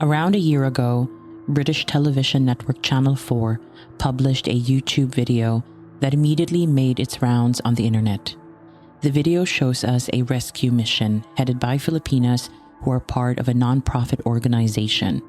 Around a year ago, British television network Channel 4 published a YouTube video that immediately made its rounds on the internet. The video shows us a rescue mission headed by Filipinas who are part of a non-profit organization.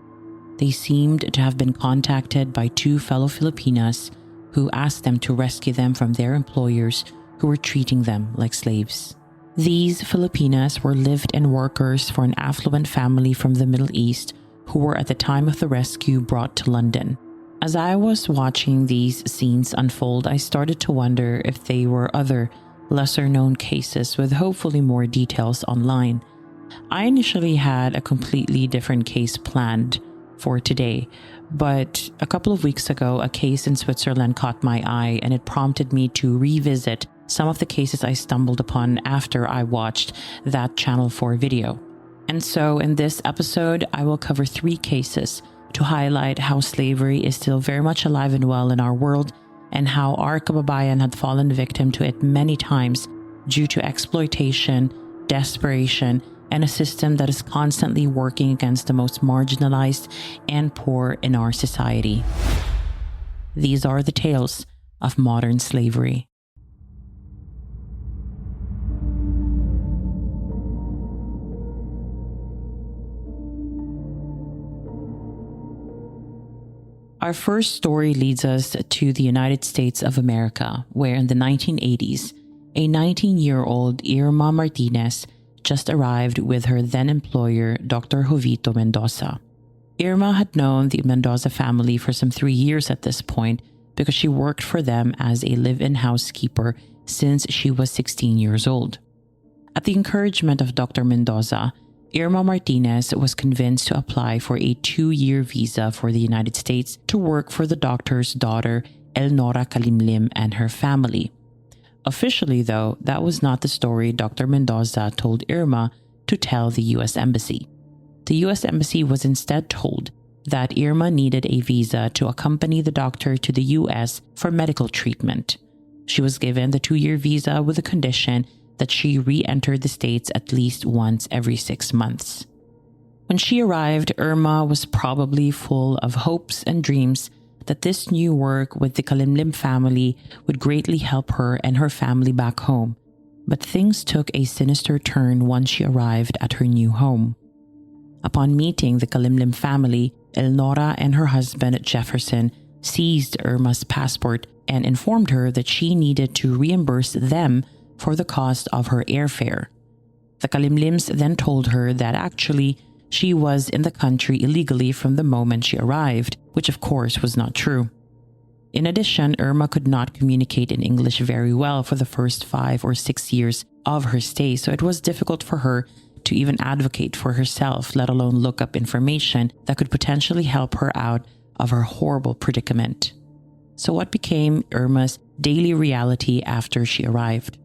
They seemed to have been contacted by two fellow Filipinas who asked them to rescue them from their employers who were treating them like slaves. These Filipinas were live-in workers for an affluent family from the Middle East who were at the time of the rescue brought to London. As I was watching these scenes unfold, I started to wonder if they were other, lesser-known cases with hopefully more details online. I initially had a completely different case planned for today, but a couple of weeks ago, a case in Switzerland caught my eye and it prompted me to revisit some of the cases I stumbled upon after I watched that Channel 4 video. And so in this episode, I will cover 3 cases to highlight how slavery is still very much alive and well in our world and how our kababayan had fallen victim to it many times due to exploitation, desperation, and a system that is constantly working against the most marginalized and poor in our society. These are the tales of modern slavery. Our first story leads us to the United States of America, where in the 1980s, a 19-year-old Irma Martinez just arrived with her then-employer, Dr. Jovito Mendoza. Irma had known the Mendoza family for some 3 years at this point because she worked for them as a live-in housekeeper since she was 16 years old. At the encouragement of Dr. Mendoza, Irma Martinez was convinced to apply for a 2-year visa for the United States to work for the doctor's daughter, Elnora Kalimlim, and her family. Officially, though, that was not the story Dr. Mendoza told Irma to tell the U.S. Embassy. The U.S. Embassy was instead told that Irma needed a visa to accompany the doctor to the U.S. for medical treatment. She was given the 2-year visa with the condition that she re-entered the States at least once every 6 months. When she arrived, Irma was probably full of hopes and dreams that this new work with the Kalimlim family would greatly help her and her family back home. But things took a sinister turn once she arrived at her new home. Upon meeting the Kalimlim family, Elnora and her husband Jefferson seized Irma's passport and informed her that she needed to reimburse them for the cost of her airfare. The Kalimlims then told her that actually she was in the country illegally from the moment she arrived, which of course was not true. In addition, Irma could not communicate in English very well for the first 5 or 6 years of her stay, so it was difficult for her to even advocate for herself, let alone look up information that could potentially help her out of her horrible predicament. So what became Irma's daily reality after she arrived?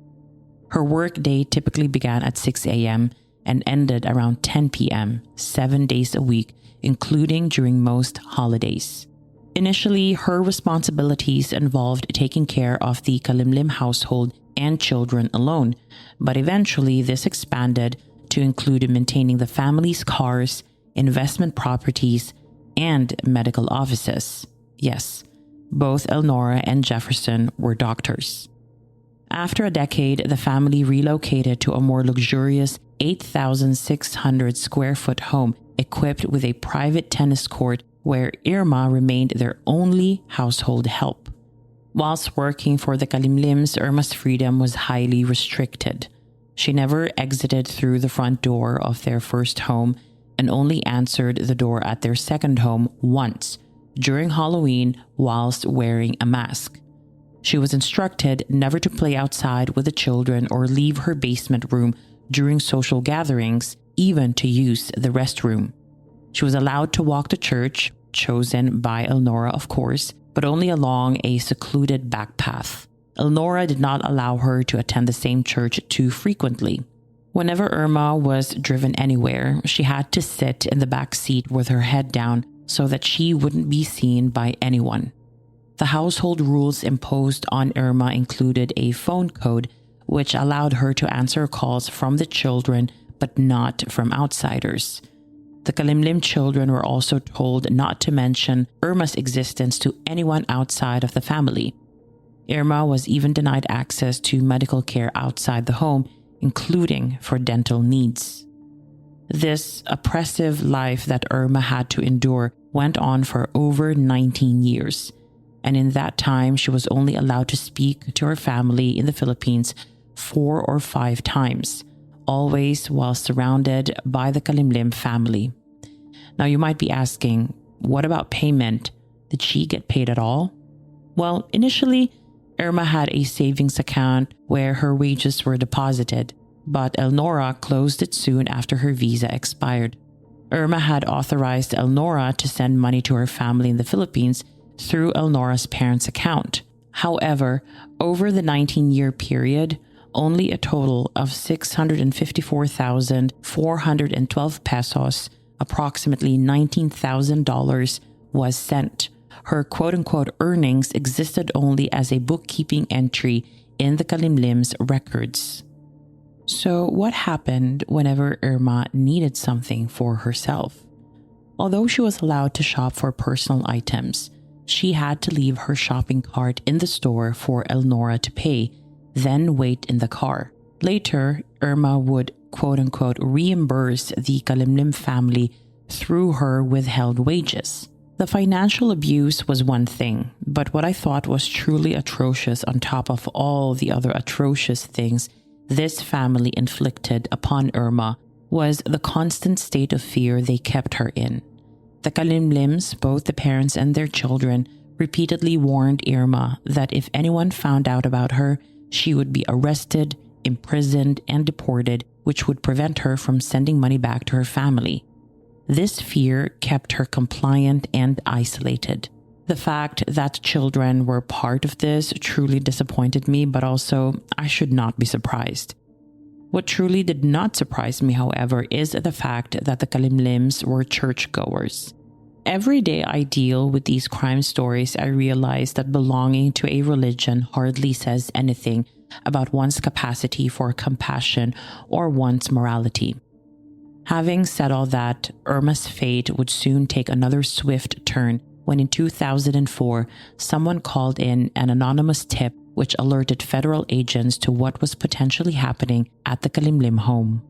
Her work day typically began at 6 a.m. and ended around 10 p.m., 7 days a week, including during most holidays. Initially, her responsibilities involved taking care of the Kalimlim household and children alone, but eventually this expanded to include maintaining the family's cars, investment properties, and medical offices. Yes, both Elnora and Jefferson were doctors. After a decade, the family relocated to a more luxurious 8,600 square foot home equipped with a private tennis court where Irma remained their only household help. Whilst working for the Kalimlims, Irma's freedom was highly restricted. She never exited through the front door of their first home and only answered the door at their second home once, during Halloween whilst wearing a mask. She was instructed never to play outside with the children or leave her basement room during social gatherings, even to use the restroom. She was allowed to walk to church, chosen by Elnora of course, but only along a secluded back path. Elnora did not allow her to attend the same church too frequently. Whenever Irma was driven anywhere, she had to sit in the back seat with her head down so that she wouldn't be seen by anyone. The household rules imposed on Irma included a phone code which allowed her to answer calls from the children but not from outsiders. The Kalimlim children were also told not to mention Irma's existence to anyone outside of the family. Irma was even denied access to medical care outside the home, including for dental needs. This oppressive life that Irma had to endure went on for over 19 years, and in that time she was only allowed to speak to her family in the Philippines 4 or 5 times, always while surrounded by the Kalimlim family. Now you might be asking, what about payment? Did she get paid at all? Well, initially, Irma had a savings account where her wages were deposited, but Elnora closed it soon after her visa expired. Irma had authorized Elnora to send money to her family in the Philippines through Elnora's parents' account. However, over the 19-year period, only a total of 654,412 pesos, approximately $19,000, was sent. Her quote-unquote earnings existed only as a bookkeeping entry in the Kalimlim's records. So what happened whenever Irma needed something for herself? Although she was allowed to shop for personal items, she had to leave her shopping cart in the store for Elnora to pay, then wait in the car. Later, Irma would quote-unquote reimburse the Kalimlim family through her withheld wages. The financial abuse was one thing, but what I thought was truly atrocious on top of all the other atrocious things this family inflicted upon Irma was the constant state of fear they kept her in. The Kalimlims, both the parents and their children, repeatedly warned Irma that if anyone found out about her, she would be arrested, imprisoned, and deported, which would prevent her from sending money back to her family. This fear kept her compliant and isolated. The fact that children were part of this truly disappointed me, but also I should not be surprised. What truly did not surprise me, however, is the fact that the Kalimlims were churchgoers. Every day I deal with these crime stories, I realize that belonging to a religion hardly says anything about one's capacity for compassion or one's morality. Having said all that, Irma's fate would soon take another swift turn when in 2004, someone called in an anonymous tip which alerted federal agents to what was potentially happening at the Kalimlim home.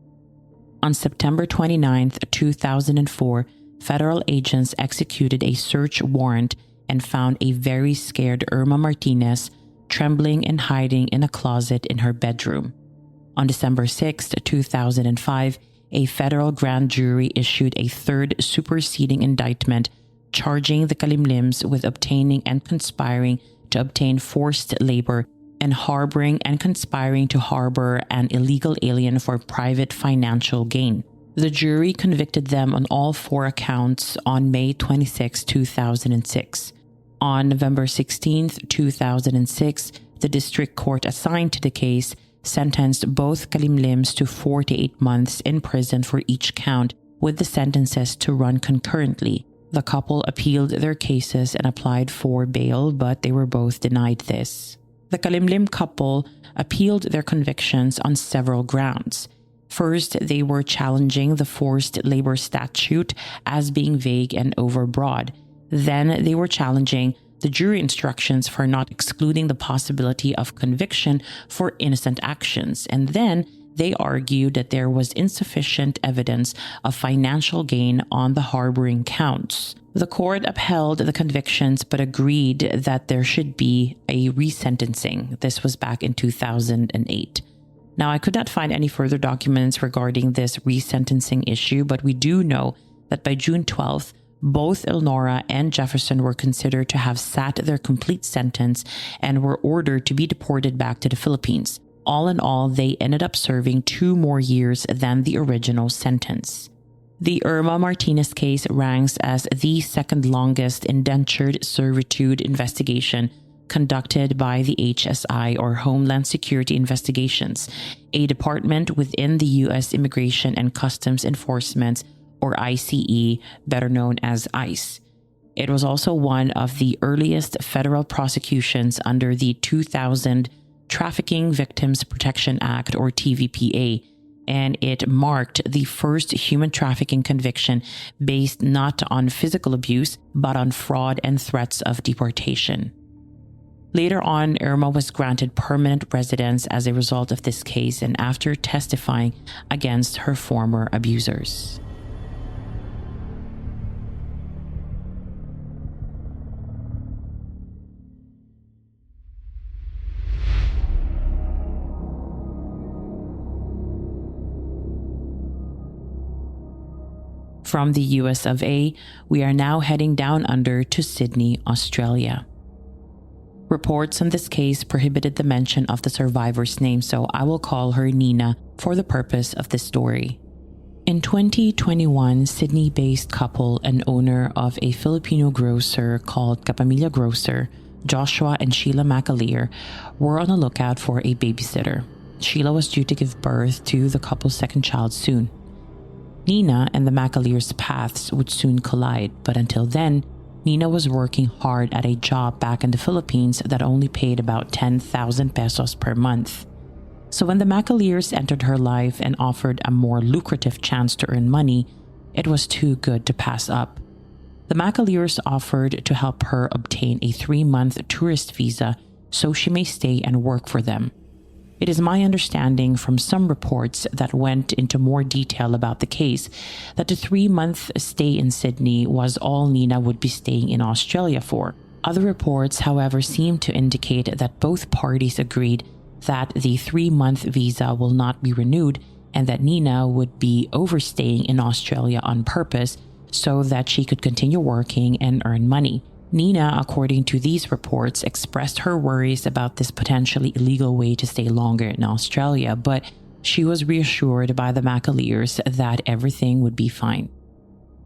On September 29, 2004, federal agents executed a search warrant and found a very scared Irma Martinez trembling and hiding in a closet in her bedroom. On December 6, 2005, a federal grand jury issued a third superseding indictment charging the Kalimlims with obtaining and conspiring to obtain forced labor and harboring and conspiring to harbor an illegal alien for private financial gain. The jury convicted them on all 4 accounts on May 26, 2006. On November 16, 2006, the district court assigned to the case sentenced both Kalimlims to 48 months in prison for each count, with the sentences to run concurrently. The couple appealed their cases and applied for bail, but they were both denied this. The Kalimlim couple appealed their convictions on several grounds. First, they were challenging the forced labor statute as being vague and overbroad. Then they were challenging the jury instructions for not excluding the possibility of conviction for innocent actions. And then they argued that there was insufficient evidence of financial gain on the harboring counts. The court upheld the convictions but agreed that there should be a resentencing. This was back in 2008. Now, I could not find any further documents regarding this resentencing issue, but we do know that by June 12th, both Elnora and Jefferson were considered to have sat their complete sentence and were ordered to be deported back to the Philippines. All in all, they ended up serving 2 more years than the original sentence. The Irma Martinez case ranks as the second longest indentured servitude investigation conducted by the HSI, or Homeland Security Investigations, a department within the U.S. Immigration and Customs Enforcement, or ICE, better known as ICE. It was also one of the earliest federal prosecutions under the 2000 Trafficking Victims Protection Act, or TVPA, and it marked the first human trafficking conviction based not on physical abuse, but on fraud and threats of deportation. Later on, Irma was granted permanent residence as a result of this case and after testifying against her former abusers. From the US of A, we are now heading down under to Sydney, Australia. Reports on this case prohibited the mention of the survivor's name, so I will call her Nina for the purpose of this story. In 2021, Sydney-based couple and owner of a Filipino grocer called Kapamilya Grocer, Joshua and Sheila McAleer, were on the lookout for a babysitter. Sheila was due to give birth to the couple's second child soon. Nina and the McAleers' paths would soon collide, but until then, Nina was working hard at a job back in the Philippines that only paid about 10,000 pesos per month. So when the McAleers entered her life and offered a more lucrative chance to earn money, it was too good to pass up. The McAleers offered to help her obtain a 3-month tourist visa so she may stay and work for them. It is my understanding from some reports that went into more detail about the case that the 3-month stay in Sydney was all Nina would be staying in Australia for. Other reports, however, seem to indicate that both parties agreed that the 3-month visa will not be renewed and that Nina would be overstaying in Australia on purpose so that she could continue working and earn money. Nina, according to these reports, expressed her worries about this potentially illegal way to stay longer in Australia, but she was reassured by the McAleers that everything would be fine.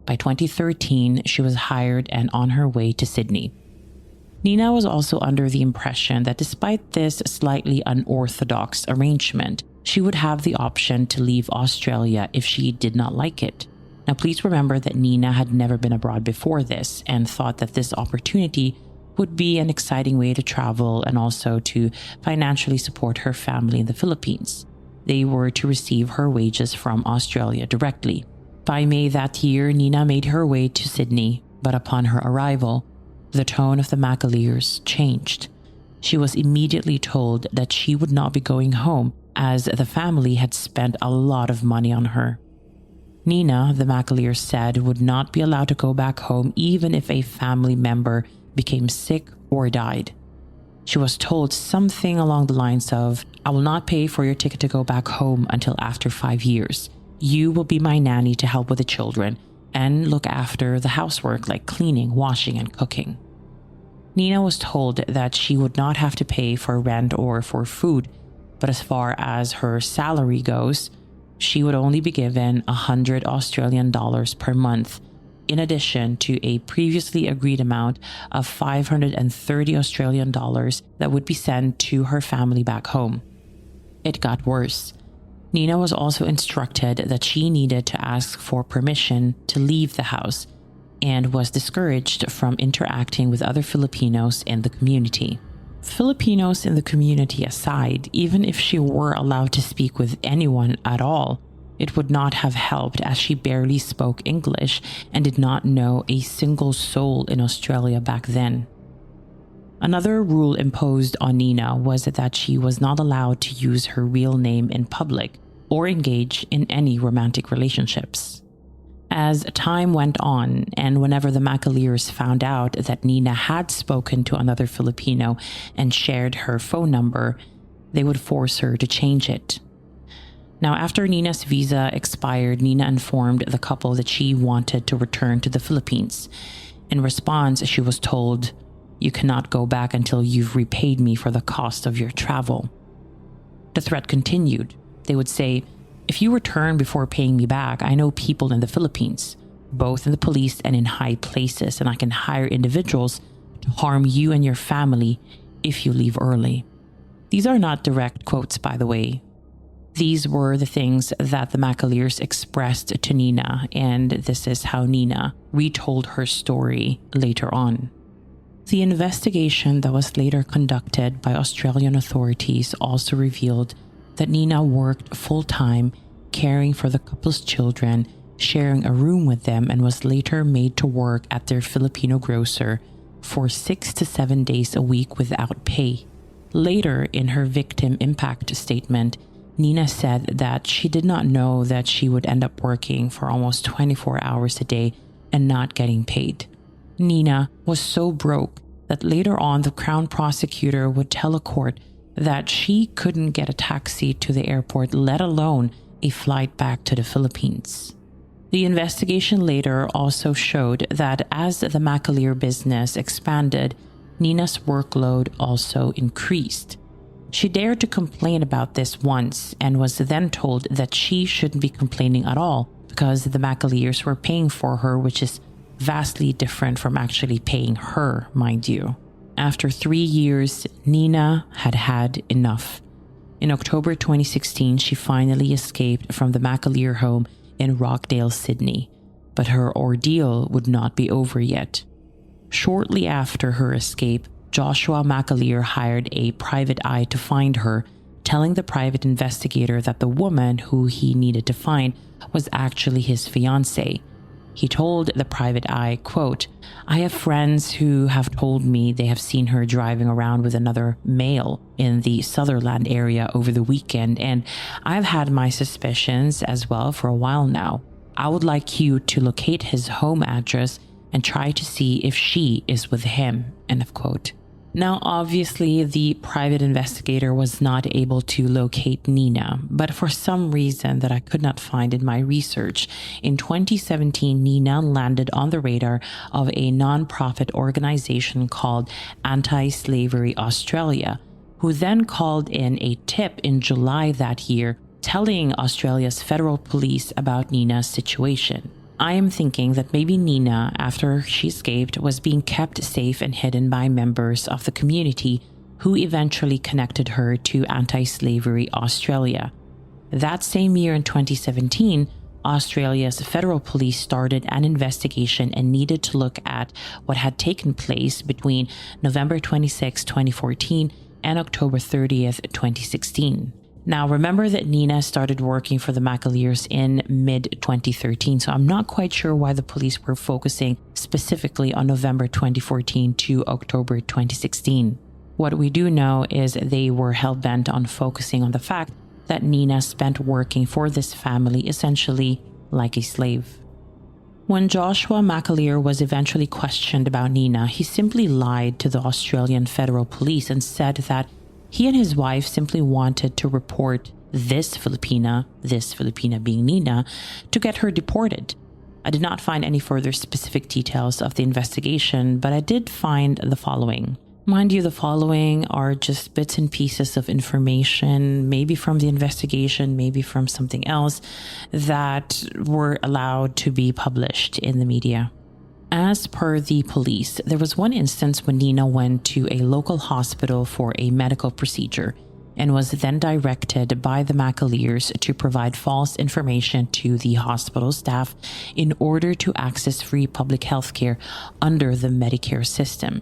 By 2013, she was hired and on her way to Sydney. Nina was also under the impression that despite this slightly unorthodox arrangement, she would have the option to leave Australia if she did not like it. Now, please remember that Nina had never been abroad before this and thought that this opportunity would be an exciting way to travel and also to financially support her family in the Philippines. They were to receive her wages from Australia directly. By May that year, Nina made her way to Sydney, but upon her arrival, the tone of the McAleers changed. She was immediately told that she would not be going home as the family had spent a lot of money on her. Nina, the McAleers said, would not be allowed to go back home even if a family member became sick or died. She was told something along the lines of, "I will not pay for your ticket to go back home until after 5 years. You will be my nanny to help with the children and look after the housework like cleaning, washing, and cooking." Nina was told that she would not have to pay for rent or for food, but as far as her salary goes, she would only be given 100 Australian dollars per month, in addition to a previously agreed amount of 530 Australian dollars that would be sent to her family back home. It got worse. Nina was also instructed that she needed to ask for permission to leave the house and was discouraged from interacting with other Filipinos in the community. Filipinos in the community aside, even if she were allowed to speak with anyone at all, it would not have helped as she barely spoke English and did not know a single soul in Australia back then. Another rule imposed on Nina was that she was not allowed to use her real name in public or engage in any romantic relationships. As time went on, and whenever the McAleers found out that Nina had spoken to another Filipino and shared her phone number, they would force her to change it. Now, after Nina's visa expired, Nina informed the couple that she wanted to return to the Philippines. In response, she was told, "You cannot go back until you've repaid me for the cost of your travel." The threat continued. They would say, "If you return before paying me back, I know people in the Philippines, both in the police and in high places, and I can hire individuals to harm you and your family if you leave early." These are not direct quotes, by the way. These were the things that the McAleers expressed to Nina, and this is how Nina retold her story later on. The investigation that was later conducted by Australian authorities also revealed that Nina worked full-time caring for the couple's children, sharing a room with them, and was later made to work at their Filipino grocer for 6 to 7 days a week without pay. Later, in her victim impact statement, Nina said that she did not know that she would end up working for almost 24 hours a day and not getting paid. Nina was so broke that later on the Crown prosecutor would tell a court that she couldn't get a taxi to the airport, let alone a flight back to the Philippines. The investigation later also showed that as the McAleer business expanded, Nina's workload also increased. She dared to complain about this once and was then told that she shouldn't be complaining at all because the McAleers were paying for her, which is vastly different from actually paying her, mind you. After 3 years, Nina had had enough. In October 2016, she finally escaped from the McAleer home in Rockdale, Sydney, but her ordeal would not be over yet. Shortly after her escape, Joshua McAleer hired a private eye to find her, telling the private investigator that the woman who he needed to find was actually his fiancée. He told the private eye, quote, "I have friends who have told me they have seen her driving around with another male in the Sutherland area over the weekend, and I've had my suspicions as well for a while now. I would like you to locate his home address and try to see if she is with him," end of quote. Now, obviously, the private investigator was not able to locate Nina, but for some reason that I could not find in my research, in 2017, Nina landed on the radar of a non-profit organization called Anti-Slavery Australia, who then called in a tip in July that year, telling Australia's federal police about Nina's situation. I am thinking that maybe Nina, after she escaped, was being kept safe and hidden by members of the community who eventually connected her to Anti-Slavery Australia. That same year in 2017, Australia's federal police started an investigation and needed to look at what had taken place between November 26, 2014 and October 30th, 2016. Now, remember that Nina started working for the McAleers in mid-2013, so I'm not quite sure why the police were focusing specifically on November 2014 to October 2016. What we do know is they were hell-bent on focusing on the fact that Nina spent working for this family essentially like a slave. When Joshua McAleer was eventually questioned about Nina, he simply lied to the Australian Federal Police and said that he and his wife simply wanted to report this Filipina being Nina, to get her deported. I did not find any further specific details of the investigation, but I did find the following. Mind you, the following are just bits and pieces of information, maybe from the investigation, maybe from something else, that were allowed to be published in the media. As per the police, there was one instance when Nina went to a local hospital for a medical procedure and was then directed by the McAleers to provide false information to the hospital staff in order to access free public health care under the Medicare system.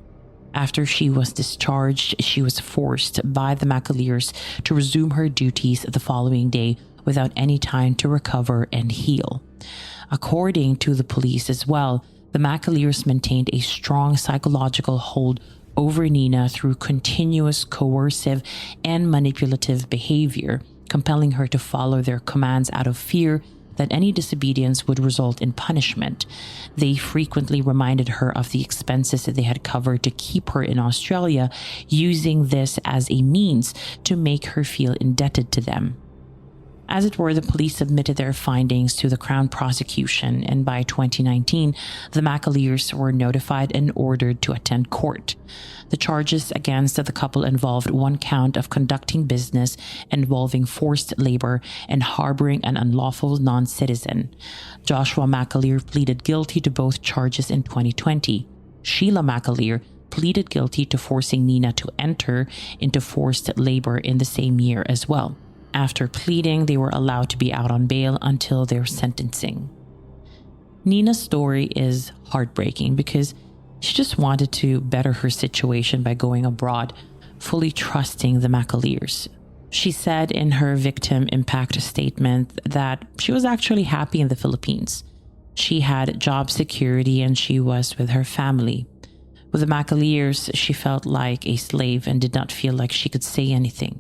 After she was discharged, she was forced by the McAleers to resume her duties the following day without any time to recover and heal. According to the police as well, the McAleers maintained a strong psychological hold over Nina through continuous coercive and manipulative behavior, compelling her to follow their commands out of fear that any disobedience would result in punishment. They frequently reminded her of the expenses that they had covered to keep her in Australia, using this as a means to make her feel indebted to them. As it were, the police submitted their findings to the Crown prosecution, and by 2019, the McAleers were notified and ordered to attend court. The charges against the couple involved one count of conducting business involving forced labor and harboring an unlawful non-citizen. Joshua McAleer pleaded guilty to both charges in 2020. Sheila McAleer pleaded guilty to forcing Nina to enter into forced labor in the same year as well. After pleading, they were allowed to be out on bail until their sentencing. Nina's story is heartbreaking because she just wanted to better her situation by going abroad, fully trusting the McAleers. She said in her victim impact statement that she was actually happy in the Philippines. She had job security and she was with her family. With the McAleers, she felt like a slave and did not feel like she could say anything.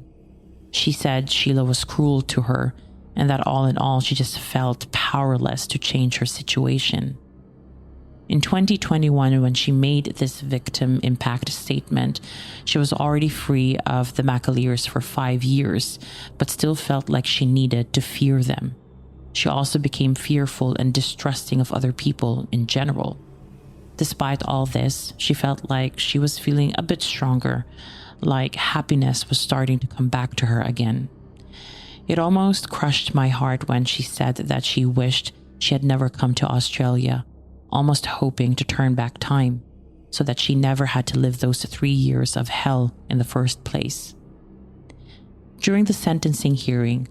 She said Sheila was cruel to her and that all in all, she just felt powerless to change her situation. In 2021, when she made this victim impact statement, she was already free of the McAleers for 5 years, but still felt like she needed to fear them. She also became fearful and distrusting of other people in general. Despite all this, she felt like she was feeling a bit stronger, like happiness was starting to come back to her again. It almost crushed my heart when she said that she wished she had never come to Australia, almost hoping to turn back time so that she never had to live those 3 years of hell in the first place. During the sentencing hearing,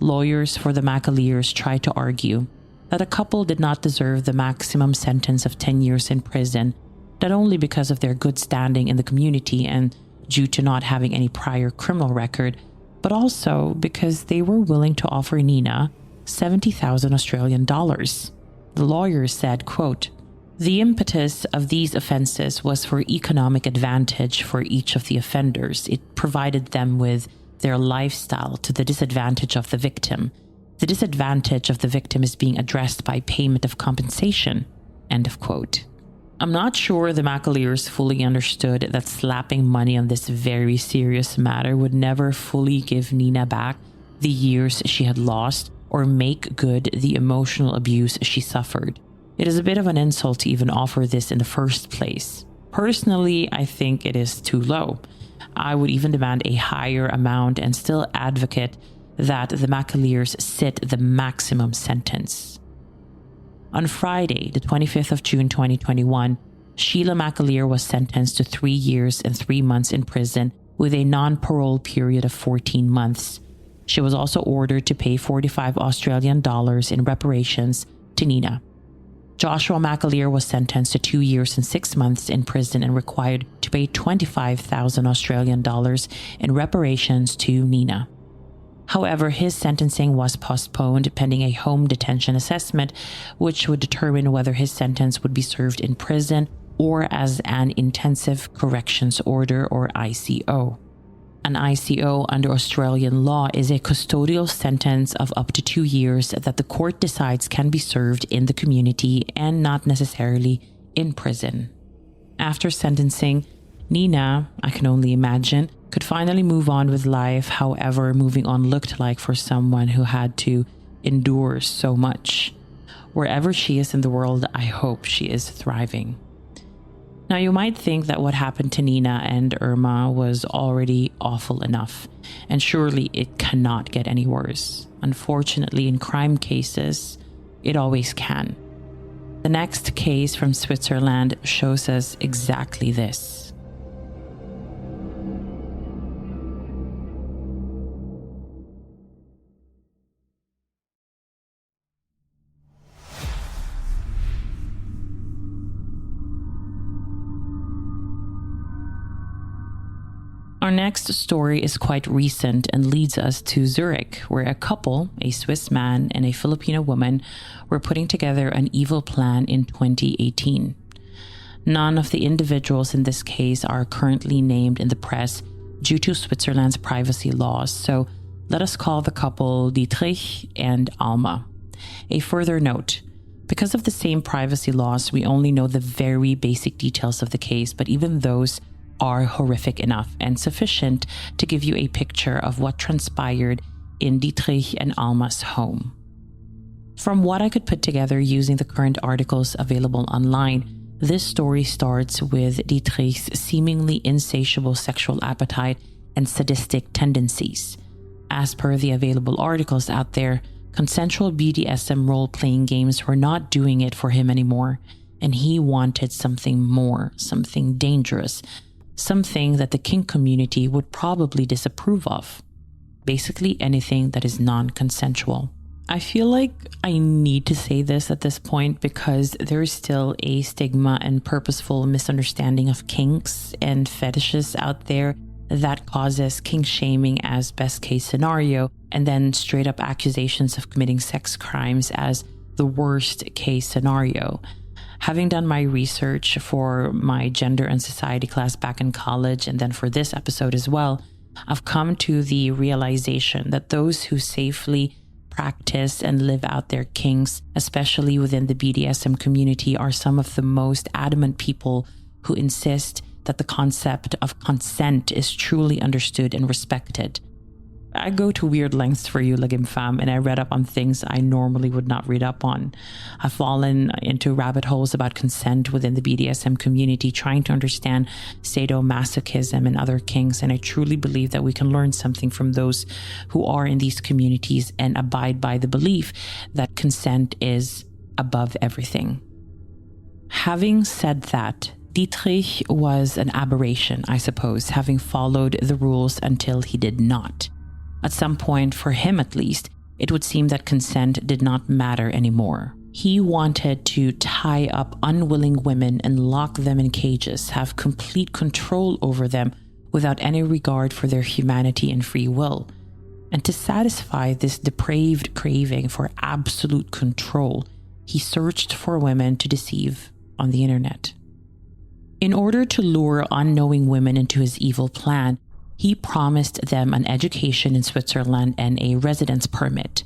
lawyers for the McAleers tried to argue that a couple did not deserve the maximum sentence of 10 years in prison, not only because of their good standing in the community and due to not having any prior criminal record, but also because they were willing to offer Nina 70,000 Australian dollars. The lawyers said, quote, "The impetus of these offenses was for economic advantage for each of the offenders. It provided them with their lifestyle to the disadvantage of the victim. The disadvantage of the victim is being addressed by payment of compensation." End of quote. I'm not sure the McAleers fully understood that slapping money on this very serious matter would never fully give Nina back the years she had lost or make good the emotional abuse she suffered. It is a bit of an insult to even offer this in the first place. Personally, I think it is too low. I would even demand a higher amount and still advocate that the McAleers sit the maximum sentence. On Friday, the 25th of June 2021, Sheila McAleer was sentenced to 3 years and 3 months in prison with a non-parole period of 14 months. She was also ordered to pay 45 Australian dollars in reparations to Nina. Joshua McAleer was sentenced to 2 years and 6 months in prison and required to pay 25,000 Australian dollars in reparations to Nina. However, his sentencing was postponed pending a home detention assessment, which would determine whether his sentence would be served in prison or as an intensive corrections order or ICO. An ICO under Australian law is a custodial sentence of up to 2 years that the court decides can be served in the community and not necessarily in prison. After sentencing, Nina, I can only imagine, could finally move on with life. However, moving on looked like for someone who had to endure so much. Wherever she is in the world, I hope she is thriving. Now, you might think that what happened to Nina and Irma was already awful enough, and surely it cannot get any worse. Unfortunately, in crime cases, it always can. The next case from Switzerland shows us exactly this. Our next story is quite recent and leads us to Zurich, where a couple, a Swiss man and a Filipino woman, were putting together an evil plan in 2018. None of the individuals in this case are currently named in the press due to Switzerland's privacy laws, so let us call the couple Dietrich and Alma. A further note, because of the same privacy laws, we only know the very basic details of the case, but even those are horrific enough and sufficient to give you a picture of what transpired in Dietrich and Alma's home. From what I could put together using the current articles available online, this story starts with Dietrich's seemingly insatiable sexual appetite and sadistic tendencies. As per the available articles out there, consensual BDSM role-playing games were not doing it for him anymore, and he wanted something more, something dangerous, something that the kink community would probably disapprove of. Basically anything that is non-consensual. I feel like I need to say this at this point because there is still a stigma and purposeful misunderstanding of kinks and fetishes out there that causes king shaming as best case scenario, and then straight up accusations of committing sex crimes as the worst case scenario. Having done my research for my gender and society class back in college, and then for this episode as well, I've come to the realization that those who safely practice and live out their kinks, especially within the BDSM community, are some of the most adamant people who insist that the concept of consent is truly understood and respected. I go to weird lengths for you, LagimFam, and I read up on things I normally would not read up on. I've fallen into rabbit holes about consent within the BDSM community, trying to understand sadomasochism and other kinks, and I truly believe that we can learn something from those who are in these communities and abide by the belief that consent is above everything. Having said that, Dietrich was an aberration, I suppose, having followed the rules until he did not. At some point, for him at least, it would seem that consent did not matter anymore. He wanted to tie up unwilling women and lock them in cages, have complete control over them without any regard for their humanity and free will. And to satisfy this depraved craving for absolute control, he searched for women to deceive on the internet. In order to lure unknowing women into his evil plan, he promised them an education in Switzerland and a residence permit.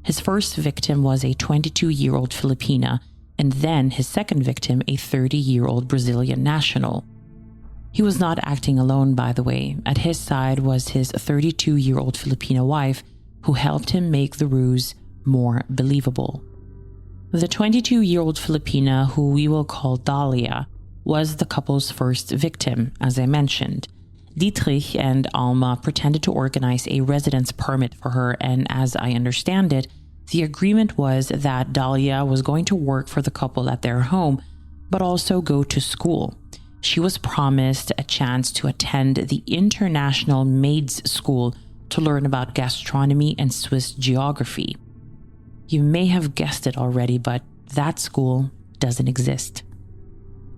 His first victim was a 22-year-old Filipina, and then his second victim, a 30-year-old Brazilian national. He was not acting alone, by the way. At his side was his 32-year-old Filipina wife, who helped him make the ruse more believable. The 22-year-old Filipina, who we will call Dahlia, was the couple's first victim, as I mentioned. Dietrich and Alma pretended to organize a residence permit for her, and as I understand it, the agreement was that Dahlia was going to work for the couple at their home, but also go to school. She was promised a chance to attend the International Maids School to learn about gastronomy and Swiss geography. You may have guessed it already, but that school doesn't exist.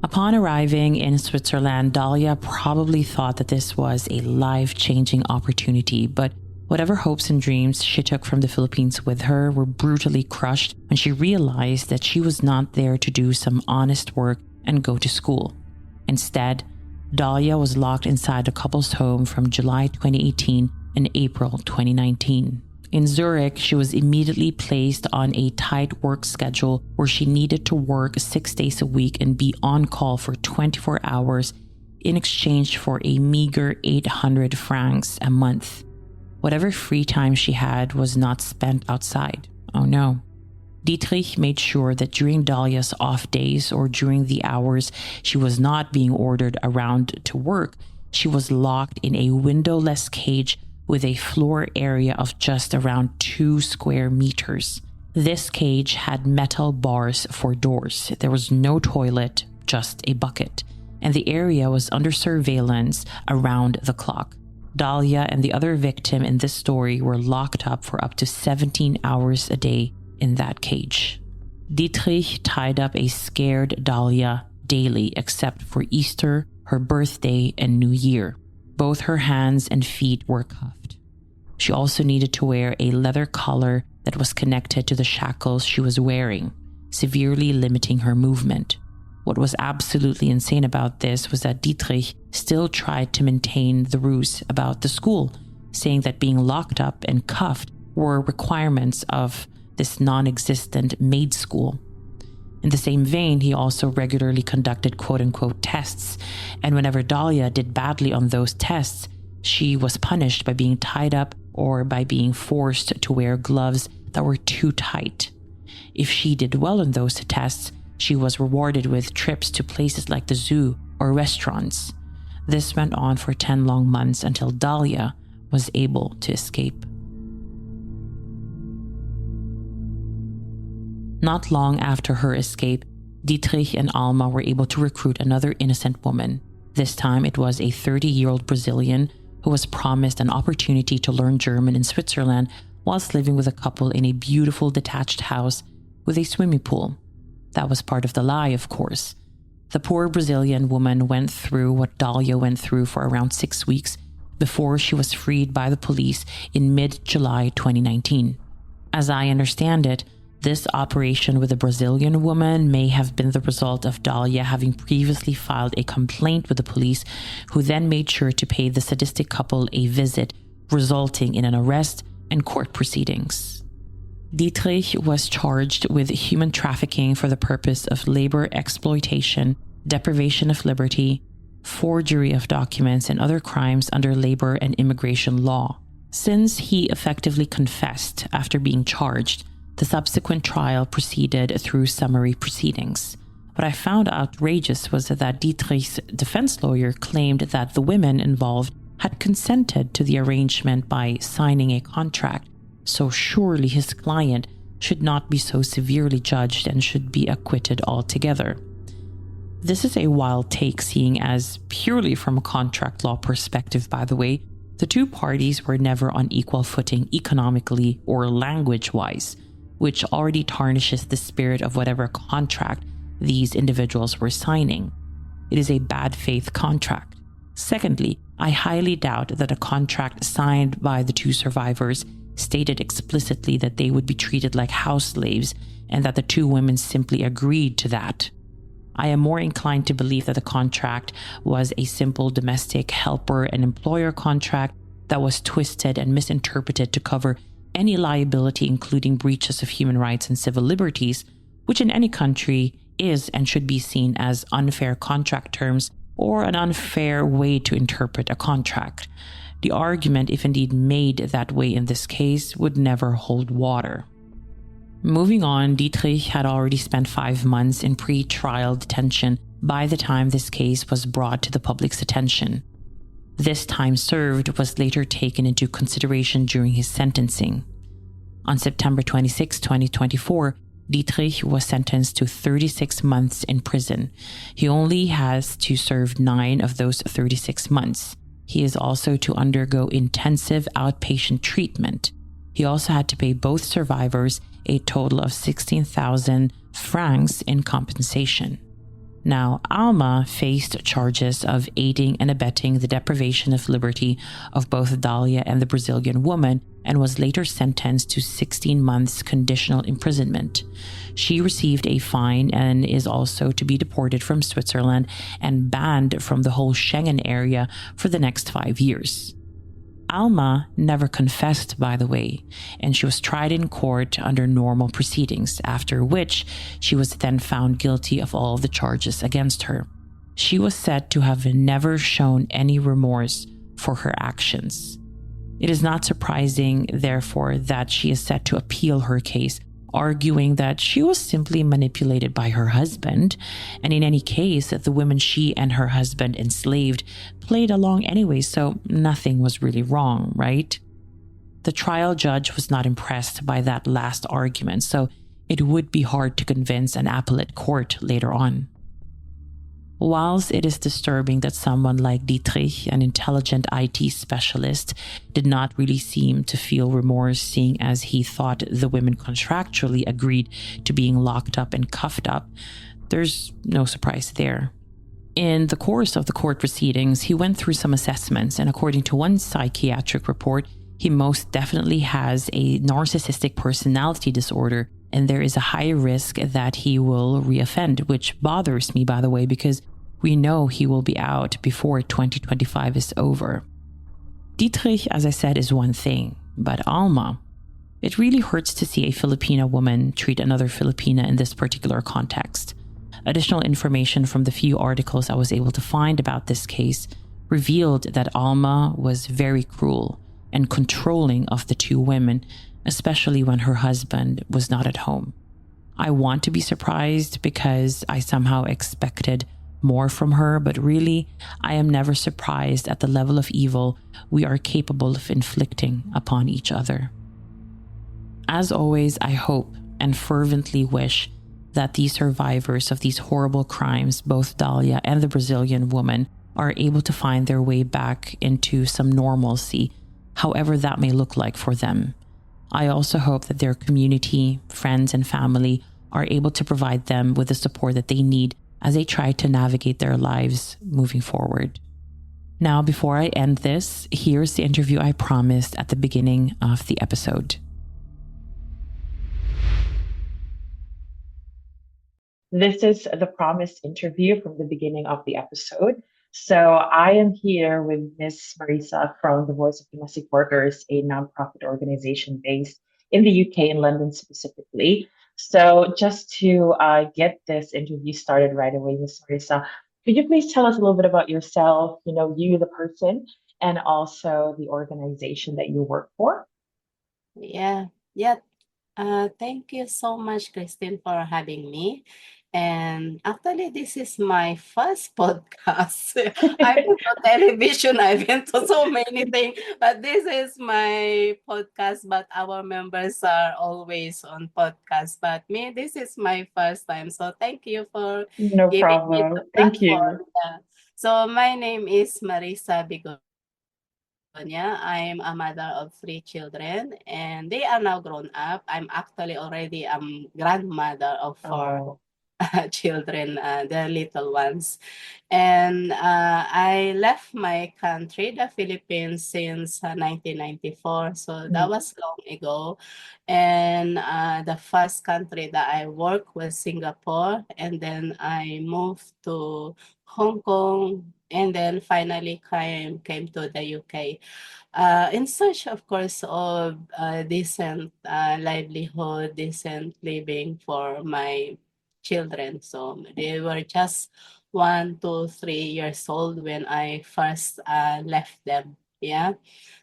Upon arriving in Switzerland, Dahlia probably thought that this was a life-changing opportunity, but whatever hopes and dreams she took from the Philippines with her were brutally crushed when she realized that she was not there to do some honest work and go to school. Instead, Dahlia was locked inside the couple's home from July 2018 and April 2019. In Zurich, she was immediately placed on a tight work schedule where she needed to work 6 days a week and be on call for 24 hours in exchange for a meager 800 francs a month. Whatever free time she had was not spent outside. Oh no. Dietrich made sure that during Dahlia's off days or during the hours she was not being ordered around to work, she was locked in a windowless cage with a floor area of just around 2 square meters. This cage had metal bars for doors. There was no toilet, just a bucket, and the area was under surveillance around the clock. Dahlia and the other victim in this story were locked up for up to 17 hours a day in that cage. Dietrich tied up a scared Dahlia daily except for Easter, her birthday, and New Year. Both her hands and feet were cuffed. She also needed to wear a leather collar that was connected to the shackles she was wearing, severely limiting her movement. What was absolutely insane about this was that Dietrich still tried to maintain the ruse about the school, saying that being locked up and cuffed were requirements of this non-existent maid school. In the same vein, he also regularly conducted quote-unquote tests, and whenever Dahlia did badly on those tests, she was punished by being tied up or by being forced to wear gloves that were too tight. If she did well on those tests, she was rewarded with trips to places like the zoo or restaurants. This went on for 10 long months until Dahlia was able to escape. Not long after her escape, Dietrich and Alma were able to recruit another innocent woman. This time it was a 30-year-old Brazilian who was promised an opportunity to learn German in Switzerland whilst living with a couple in a beautiful detached house with a swimming pool. That was part of the lie, of course. The poor Brazilian woman went through what Dahlia went through for around 6 weeks before she was freed by the police in mid-July 2019. As I understand it, this operation with a Brazilian woman may have been the result of Dalia having previously filed a complaint with the police, who then made sure to pay the sadistic couple a visit, resulting in an arrest and court proceedings. Dietrich was charged with human trafficking for the purpose of labor exploitation, deprivation of liberty, forgery of documents, and other crimes under labor and immigration law. Since he effectively confessed after being charged, the subsequent trial proceeded through summary proceedings. What I found outrageous was that Dietrich's defense lawyer claimed that the women involved had consented to the arrangement by signing a contract, so surely his client should not be so severely judged and should be acquitted altogether. This is a wild take, seeing as, purely from a contract law perspective, by the way, the two parties were never on equal footing economically or language-wise, which already tarnishes the spirit of whatever contract these individuals were signing. It is a bad faith contract. Secondly, I highly doubt that a contract signed by the two survivors stated explicitly that they would be treated like house slaves and that the two women simply agreed to that. I am more inclined to believe that the contract was a simple domestic helper and employer contract that was twisted and misinterpreted to cover any liability, including breaches of human rights and civil liberties, which in any country is and should be seen as unfair contract terms or an unfair way to interpret a contract. The argument, if indeed made that way in this case, would never hold water. Moving on, Dietrich had already spent 5 months in pre-trial detention by the time this case was brought to the public's attention. This time served was later taken into consideration during his sentencing. On September 26, 2024, Dietrich was sentenced to 36 months in prison. He only has to serve 9 of those 36 months. He is also to undergo intensive outpatient treatment. He also had to pay both survivors a total of 16,000 francs in compensation. Now, Alma faced charges of aiding and abetting the deprivation of liberty of both Dalia and the Brazilian woman, and was later sentenced to 16 months conditional imprisonment. She received a fine and is also to be deported from Switzerland and banned from the whole Schengen area for the next 5 years. Alma never confessed, by the way, and she was tried in court under normal proceedings, after which she was then found guilty of all the charges against her. She was said to have never shown any remorse for her actions. It is not surprising, therefore, that she is set to appeal her case, arguing that she was simply manipulated by her husband, and in any case, the women she and her husband enslaved played along anyway, so nothing was really wrong, right? The trial judge was not impressed by that last argument, so it would be hard to convince an appellate court later on. Whilst it is disturbing that someone like Dietrich, an intelligent IT specialist, did not really seem to feel remorse, seeing as he thought the women contractually agreed to being locked up and cuffed up, there's no surprise there. In the course of the court proceedings, he went through some assessments, and according to one psychiatric report, he most definitely has a narcissistic personality disorder, and there is a high risk that he will reoffend, which bothers me, by the way, because we know he will be out before 2025 is over. Dietrich, as I said, is one thing, but Alma, it really hurts to see a Filipina woman treat another Filipina in this particular context. Additional information from the few articles I was able to find about this case revealed that Alma was very cruel and controlling of the two women, especially when her husband was not at home. I want to be surprised because I somehow expected more from her, but really, I am never surprised at the level of evil we are capable of inflicting upon each other. As always, I hope and fervently wish that these survivors of these horrible crimes, both Dalia and the Brazilian woman, are able to find their way back into some normalcy, however that may look like for them. I also hope that their community, friends, and family are able to provide them with the support that they need as they try to navigate their lives moving forward. Now, before I end this, here's the interview I promised at the beginning of the episode. This is the promised interview from the beginning of the episode. So I am here with Miss Marissa from the Voice of Domestic Workers, a nonprofit organization based in the UK, in London specifically. So just to get this interview started right away, Miss Marissa, could you please tell us a little bit about yourself, you, the person, and also the organization that you work for? Yeah, yeah. Thank you so much, Christine, for having me. And actually, this is my first podcast. I've been to television, I've been to so many things, but this is my podcast. But our members are always on podcast. But me, this is my first time. So thank you for No giving me the problem. Thank platform. you. Yeah. So my name is Marissa Begonia. I'm a mother of three children, and they are now grown up. I'm actually already grandmother of four Oh. children, the little ones. And I left my country, the Philippines, since 1994. So that Mm, was long ago. And the first country that I worked was Singapore. And then I moved to Hong Kong. And then finally came to the UK in search, of course, of decent livelihood, decent living for my children. So they were just 1, 2, 3 years old when I first left them. Yeah.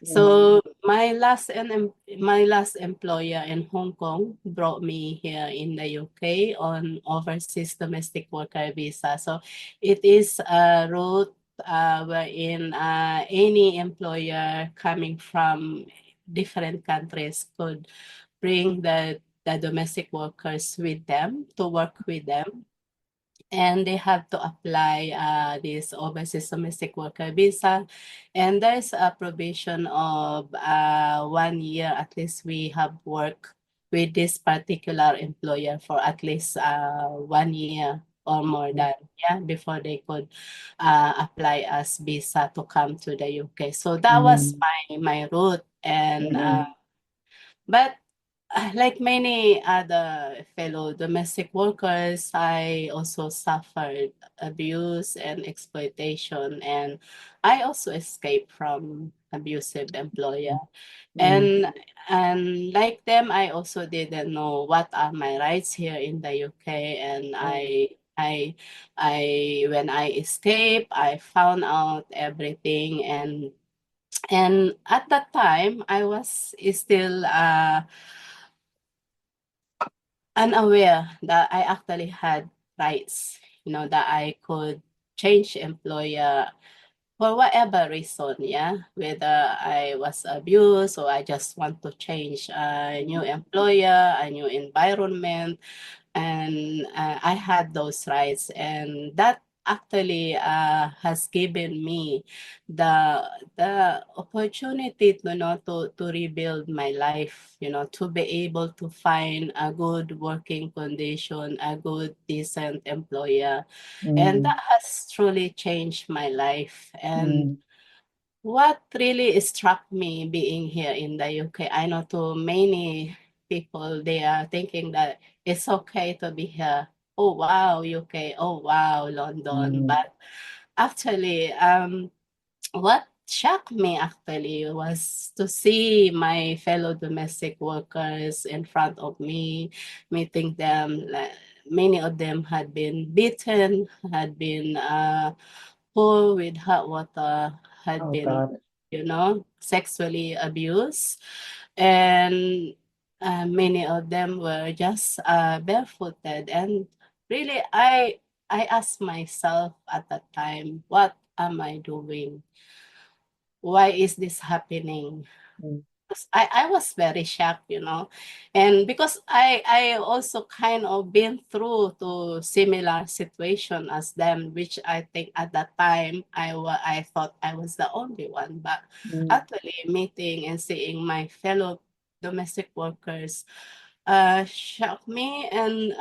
mm, So my last employer in Hong Kong brought me here in the UK on overseas domestic worker visa. So it is a route wherein any employer coming from different countries could bring the domestic workers with them to work with them, and they have to apply this overseas domestic worker visa. And there's a provision of 1 year at least we have worked with this particular employer for at least 1 year or more mm, than, yeah, before they could apply as visa to come to the UK. So that was mm, my route. And mm, but like many other fellow domestic workers, I also suffered abuse and exploitation, and I also escaped from abusive employer. mm, And like them, I also didn't know what are my rights here in the UK, and mm, I when I escaped, I found out everything. And at that time, I was still unaware that I actually had rights, that I could change employer for whatever reason, yeah, whether I was abused or I just want to change a new employer, a new environment. And I had those rights, and that actually has given me the opportunity to rebuild my life, to be able to find a good working condition, a good decent employer. And mm, that has truly changed my life. And mm, what really struck me being here in the UK, I know to many people, they are thinking that it's okay to be here. Oh, wow, UK. Oh, wow, London. mm, But actually, what shocked me actually was to see my fellow domestic workers in front of me, meeting them. Like, many of them had been beaten, had been poor with hot water, had oh been, God. sexually abused. And many of them were just barefooted. And really, I asked myself at that time, what am I doing? Why is this happening? Mm, 'Cause I was very shocked. And because I also kind of been through to similar situation as them, which I think at that time I thought I was the only one. But mm, actually meeting and seeing my fellow domestic workers shocked me. And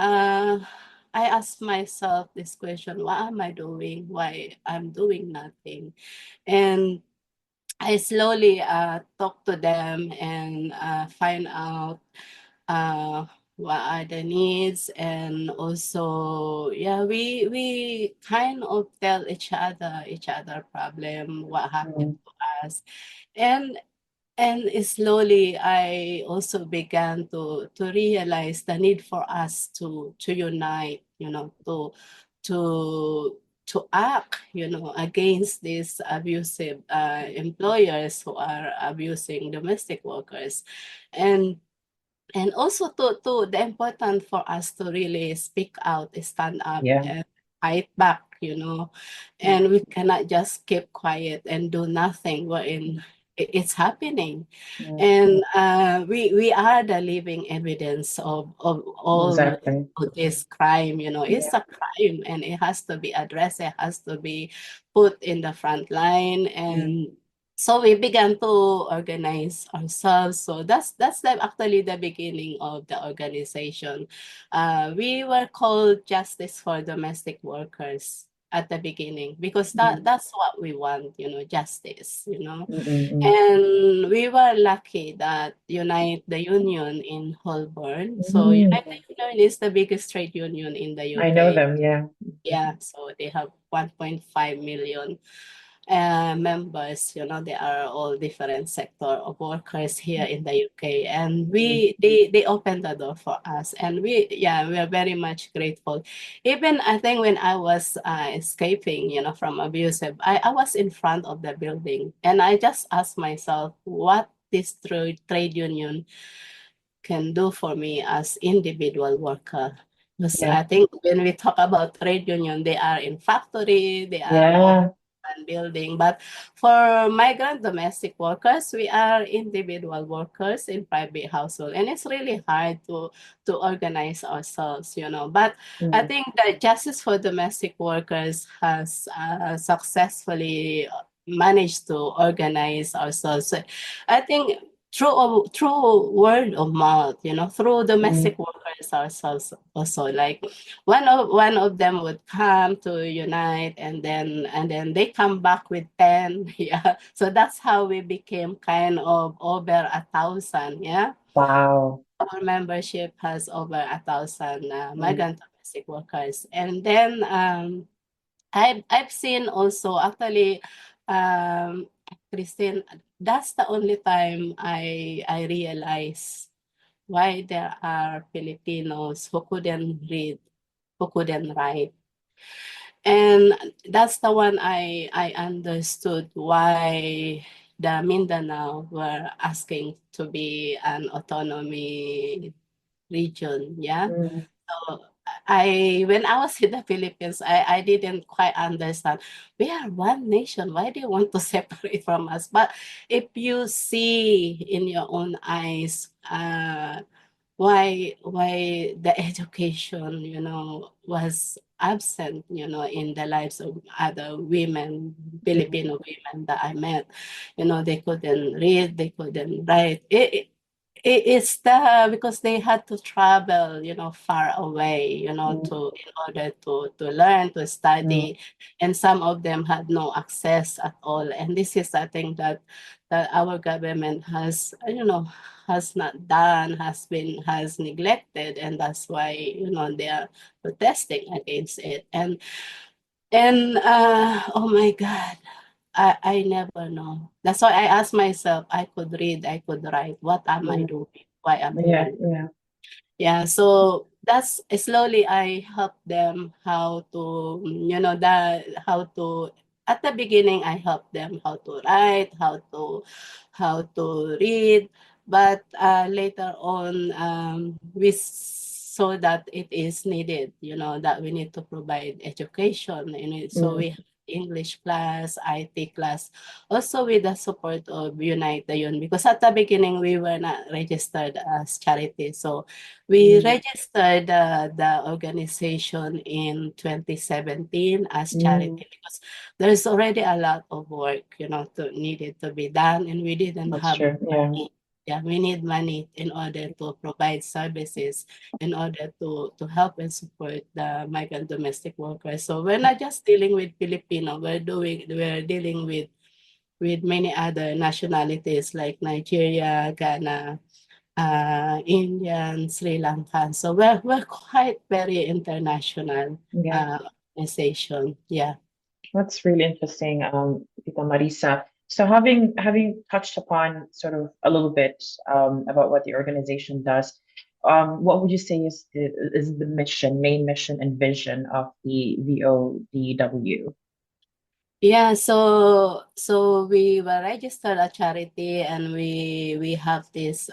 I ask myself this question, what am I doing? Why I'm doing nothing? And I slowly talk to them and find out uh, what are the needs, and also yeah, we kind of tell each other problem, what happened Mm. to us. and and slowly I also began to realize the need for us to unite, to to act, against these abusive employers who are abusing domestic workers. and and also to the important for us to really speak out, stand up Yeah. and fight back, Mm. and we cannot just keep quiet and do nothing wherein it's happening. Mm. And we are the living evidence of all Exactly. of this crime. It's Yeah. a crime and it has to be addressed, it has to be put in the front line. Mm. And so we began to organize ourselves. So that's actually the beginning of the organization. We were called Justice for Domestic Workers at the beginning, because Mm. that's what we want, justice. Mm. Mm. And we were lucky that Unite the Union in Holborn. So Mm. Unite the Union is the biggest trade union in the I know UK. them. Yeah. Yeah, so they have 1.5 million members. They are all different sector of workers here in the UK, and Mm. they opened the door for us, and we are very much grateful. Even I think when I was escaping, from abusive, I was in front of the building, and I just asked myself what this trade union can do for me as individual worker. Because Yeah. I think when we talk about trade union, they are in factory, they are all Yeah. and building. But for migrant domestic workers, we are individual workers in private household, and it's really hard to organize ourselves. But I Mm. think that Justice for Domestic Workers has successfully managed to organize ourselves. So I think through word of mouth, through Mm. domestic workers ourselves also. Like one of them would come to unite, and then they come back with 10. Yeah, so that's how we became kind of over 1,000. Yeah, Wow. our membership has over 1,000 Mm. migrant domestic workers. And then I've seen also actually, Christine, that's the only time I realize why there are Filipinos who couldn't read, who couldn't write. And that's the one I understood why the Mindanao were asking to be an autonomy region. Yeah. Mm. So when I was in the Philippines, I didn't quite understand. We are one nation. Why do you want to separate from us? But if you see in your own eyes, why the education, was absent, in the lives of other women, Mm. Filipino women that I met. They couldn't read, they couldn't write. It is because they had to travel, far away, Mm. in order to learn, to Mm. study, and some of them had no access at all. And this is a thing that our government has not done, has neglected, and that's why they are protesting against it. And oh my God, I never know. That's why I ask myself, I could read, I could write. What am I Mm. doing? Why am I Yeah. doing? Yeah. Yeah, so that's slowly I help them how to, how to, at the beginning I help them how to write, how to read, but later on we saw that it is needed, that we need to provide education, so Mm. we have English class, IT class, also with the support of Unite the Yun, because at the beginning we were not registered as charity. So we Mm. registered the organization in 2017 as Mm. charity, because there's already a lot of work, needed to be done, and we didn't That's have true. Yeah. money. Yeah, we need money in order to provide services, in order to help and support the migrant domestic workers. So we're not just dealing with Filipino, we're dealing with many other nationalities like Nigeria, Ghana, Indian, Sri Lankan. So we're quite very international Yeah, organization. Yeah. that's really interesting, Tita Marisa. So having touched upon sort of a little bit about what the organization does, what would you say is the mission, main mission and vision of the VODW? Yeah, so we were registered a charity, and we have this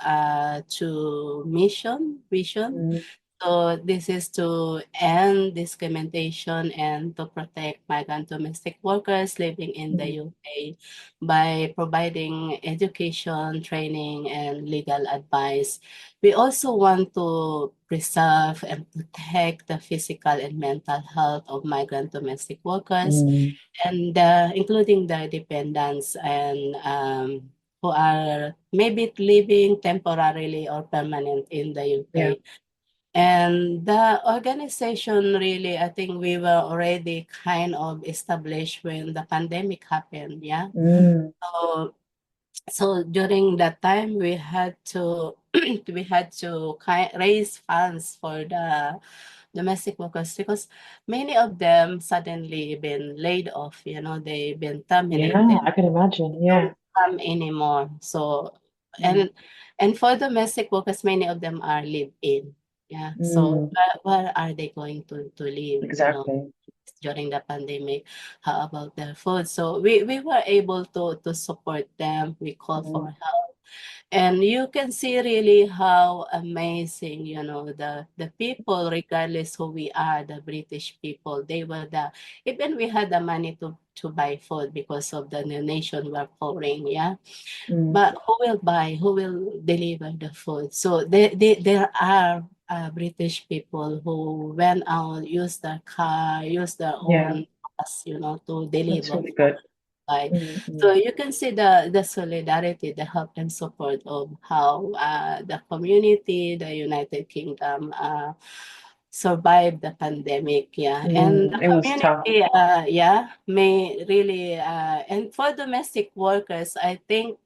two mission vision. Mm, So this is to end discrimination and to protect migrant domestic workers living in the mm, UK by providing education, training, and legal advice. We also want to preserve and protect the physical and mental health of migrant domestic workers, mm, and including the dependents, and who are maybe living temporarily or permanent in the yeah. UK. And the organization really, I think we were already kind of established when the pandemic happened. Yeah. Mm, So so during that time, we had to we had to raise funds for the domestic workers, because many of them suddenly been laid off. They've been yeah, terminated, I can imagine. Yeah. don't come anymore. So, Mm, and and for domestic workers, many of them are live in. Yeah. So mm, where are they going to live? exactly. During the pandemic. How about their food? So we were able to support them. We call Mm, for help. And you can see really how amazing, the people, regardless who we are, the British people, they were even we had the money to buy food because of the nation we're pouring, yeah. mm, But who will buy? Who will deliver the food? So there are British people who went out, use their car, use their yeah, own bus, to that's deliver really food. good. Right. Mm, So mm, you can see the solidarity, the help and support of how the community, the United Kingdom, survived the pandemic. Yeah, and the it was tough. community, yeah, may really, and for domestic workers, I think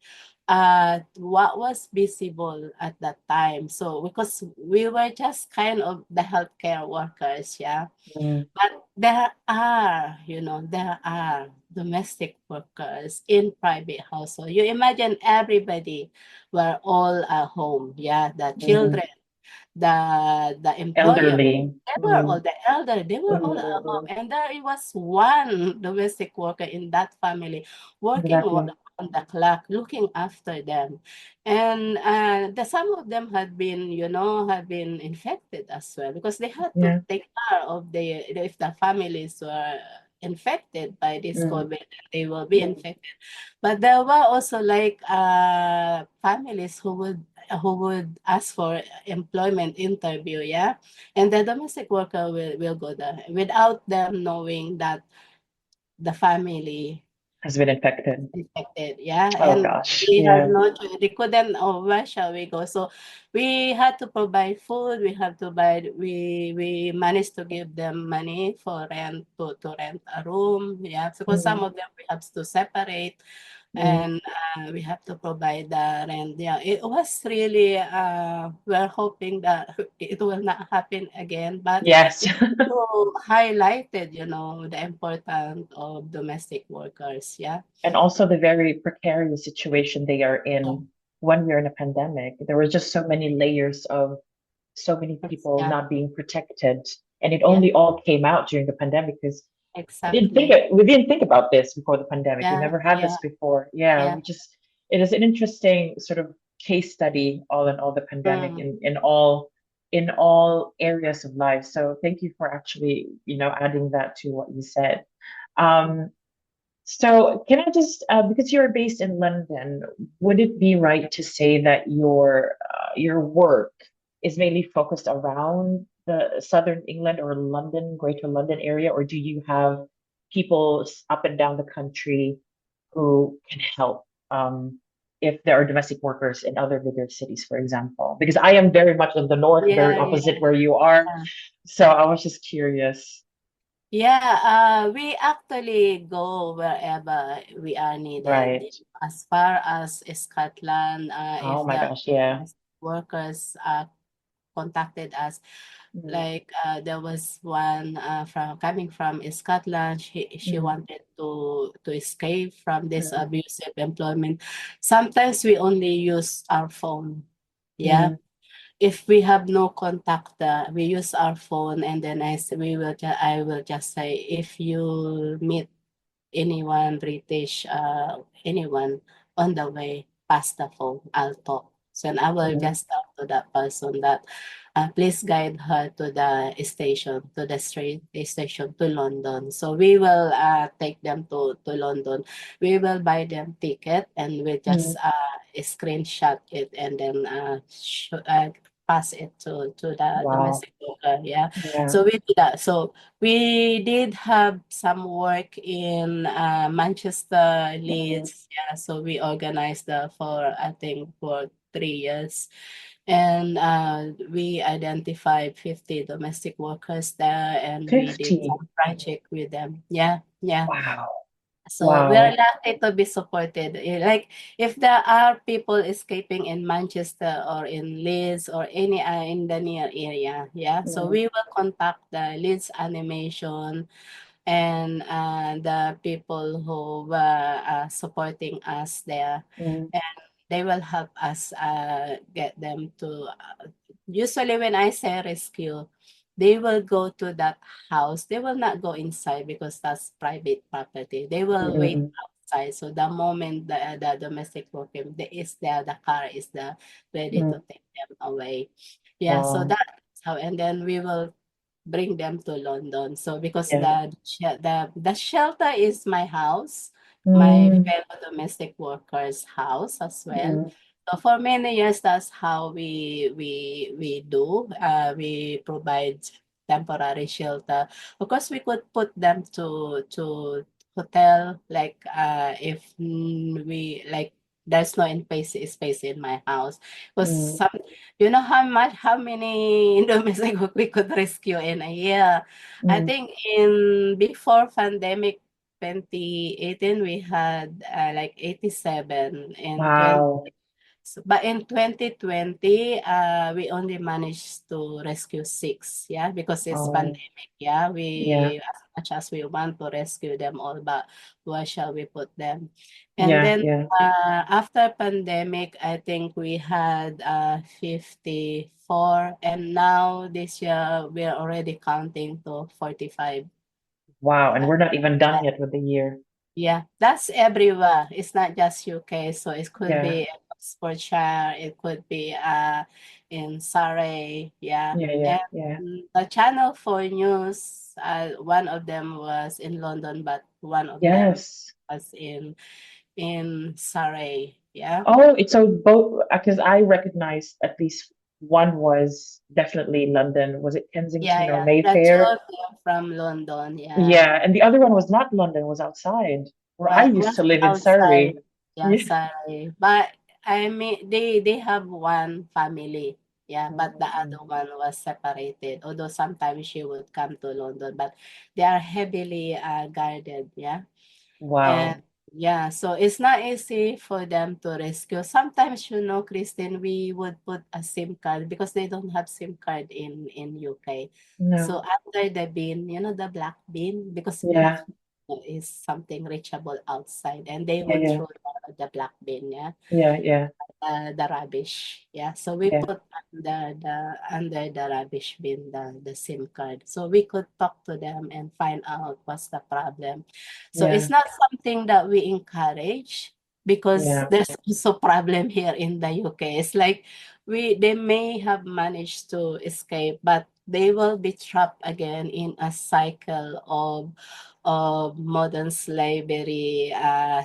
what was visible at that time. So because we were just kind of the healthcare workers, yeah. Mm, But there are domestic workers in private household. You imagine everybody were all at home. Yeah, the mm, children, the employer, elderly. they were all Mm, the elder, they were all mm, at mm, home. mm, And there was one domestic worker in that family working exactly. on the clock, looking after them. And some of them had been infected as well, because they had to Yeah. take care of if the families were infected by this Mm, COVID, they will be infected. But there were also like families who would ask for employment interview, yeah, and the domestic worker will go there without them knowing that the family has been infected. infected, yeah, Oh and gosh. they had Yeah. no choice. They couldn't. Oh, where shall we go? So we had to provide food. We have to buy. We managed to give them money for rent, to rent a room. Yeah, because some Mm, of them we have to separate, mm, and we have to provide the rent. Yeah, it was really. We're hoping that it will not happen again, but yes. it also highlighted, the importance of domestic workers. Yeah. And also the very precarious situation they are in when we're in a pandemic. There were just so many layers of so many people Yeah, not being protected. And it yeah, only all came out during the pandemic because exactly. we didn't think about this before the pandemic. We Yeah, never had yeah, this before. Yeah, yeah. we just it is an interesting sort of case study all in all the pandemic Mm. in all areas of life. So thank you for actually, adding that to what you said. Um, so can I just, because you're based in London, would it be right to say that your work is mainly focused around the Southern England or London, Greater London area, or do you have people up and down the country who can help? if there are domestic workers in other bigger cities, for example? Because I am very much in the north, very Yeah, opposite yeah. where you are. Yeah. So I was just curious. Yeah, we actually go wherever we are needed. Right. As far as Scotland, Oh if my the gosh, yeah. workers contacted us, Mm, like there was one from coming from Scotland. She mm, wanted to escape from this mm, abusive employment. Sometimes we only use our phone. Yeah, mm, if we have no contact, we use our phone, and then I will just say, if you meet anyone British, anyone on the way, pass the phone, I'll talk. So and I will mm, just talk to that person that please guide her to the station, to the train station to London. So we will take them to London. We will buy them ticket, and we just mm. screenshot it, and then pass it to the Wow. domestic worker. Yeah. Yeah. So we do that. So we did have some work in Manchester, Mm, Leeds. Yeah, so we organized for I think for 3 years, and we identified 50 domestic workers there, and we did 50. some project with them. Yeah, yeah. Wow. So we are Wow. lucky to be supported. Like if there are people escaping in Manchester or in Leeds or any in the near area, yeah. So Mm, we will contact the Leeds animation and the people who were supporting us there, mm, and they will help us get them to. Usually, when I say rescue, they will go to that house. They will not go inside because that's private property. They mm, will wait mm, outside. So the moment the domestic worker is there, the car is there, ready mm. to take them away. Yeah. So Wow. that's how, and then we will bring them to London. So because Yeah. the shelter is my house, my Mm, fellow domestic workers' house as well. mm, So for many years, that's how we do. We provide temporary shelter. Of course, we could put them to hotel, like if we like. There's no space in my house because mm, you know how many domestic we could rescue in a year. I mm. think in before pandemic 2018 we had like 87 in 20. Wow. So, but in 2020, we only managed to rescue six, yeah, because it's Oh, pandemic, yeah. yeah. We, as much as we want to rescue them all, but where shall we put them? And Yeah, then yeah. after pandemic, I think we had 54, and now this year we are already counting to 45. Wow. And Uh, we're not even done yet with the year. yeah, that's everywhere. It's not just UK. So it could Yeah. be in Oxfordshire, it could be in Surrey, yeah. Yeah, yeah, And yeah. the channel for news, one of them was in London, but one of them Yes. was in Surrey, yeah. Oh, it's so both because I recognized at least one was definitely London. Was it Yeah, Kensington or yeah. The two Mayfair? of them from London, yeah. Yeah, and the other one was not London, was outside where I used Was to live in outside. Surrey. Yeah, Yeah. sorry. But I mean, they have one family. Yeah, but the Mm, other one was separated. Although sometimes she would come to London, but they are heavily guarded. Yeah, and wow. yeah, so it's not easy for them to rescue. Sometimes, Christine, we would put a SIM card because they don't have SIM card in UK. So No. under the bin, the black bin, because we have Yeah. is something reachable outside, and they Yeah, would yeah. throw the black bin, yeah, Yeah, yeah. the rubbish, yeah. So we Yeah. put under the rubbish bin the SIM card, so we could talk to them and find out what's the problem. So it's Yeah. not something that we encourage because Yeah. there's also problem here in the UK. It's like they may have managed to escape, but they will be trapped again in a cycle of modern slavery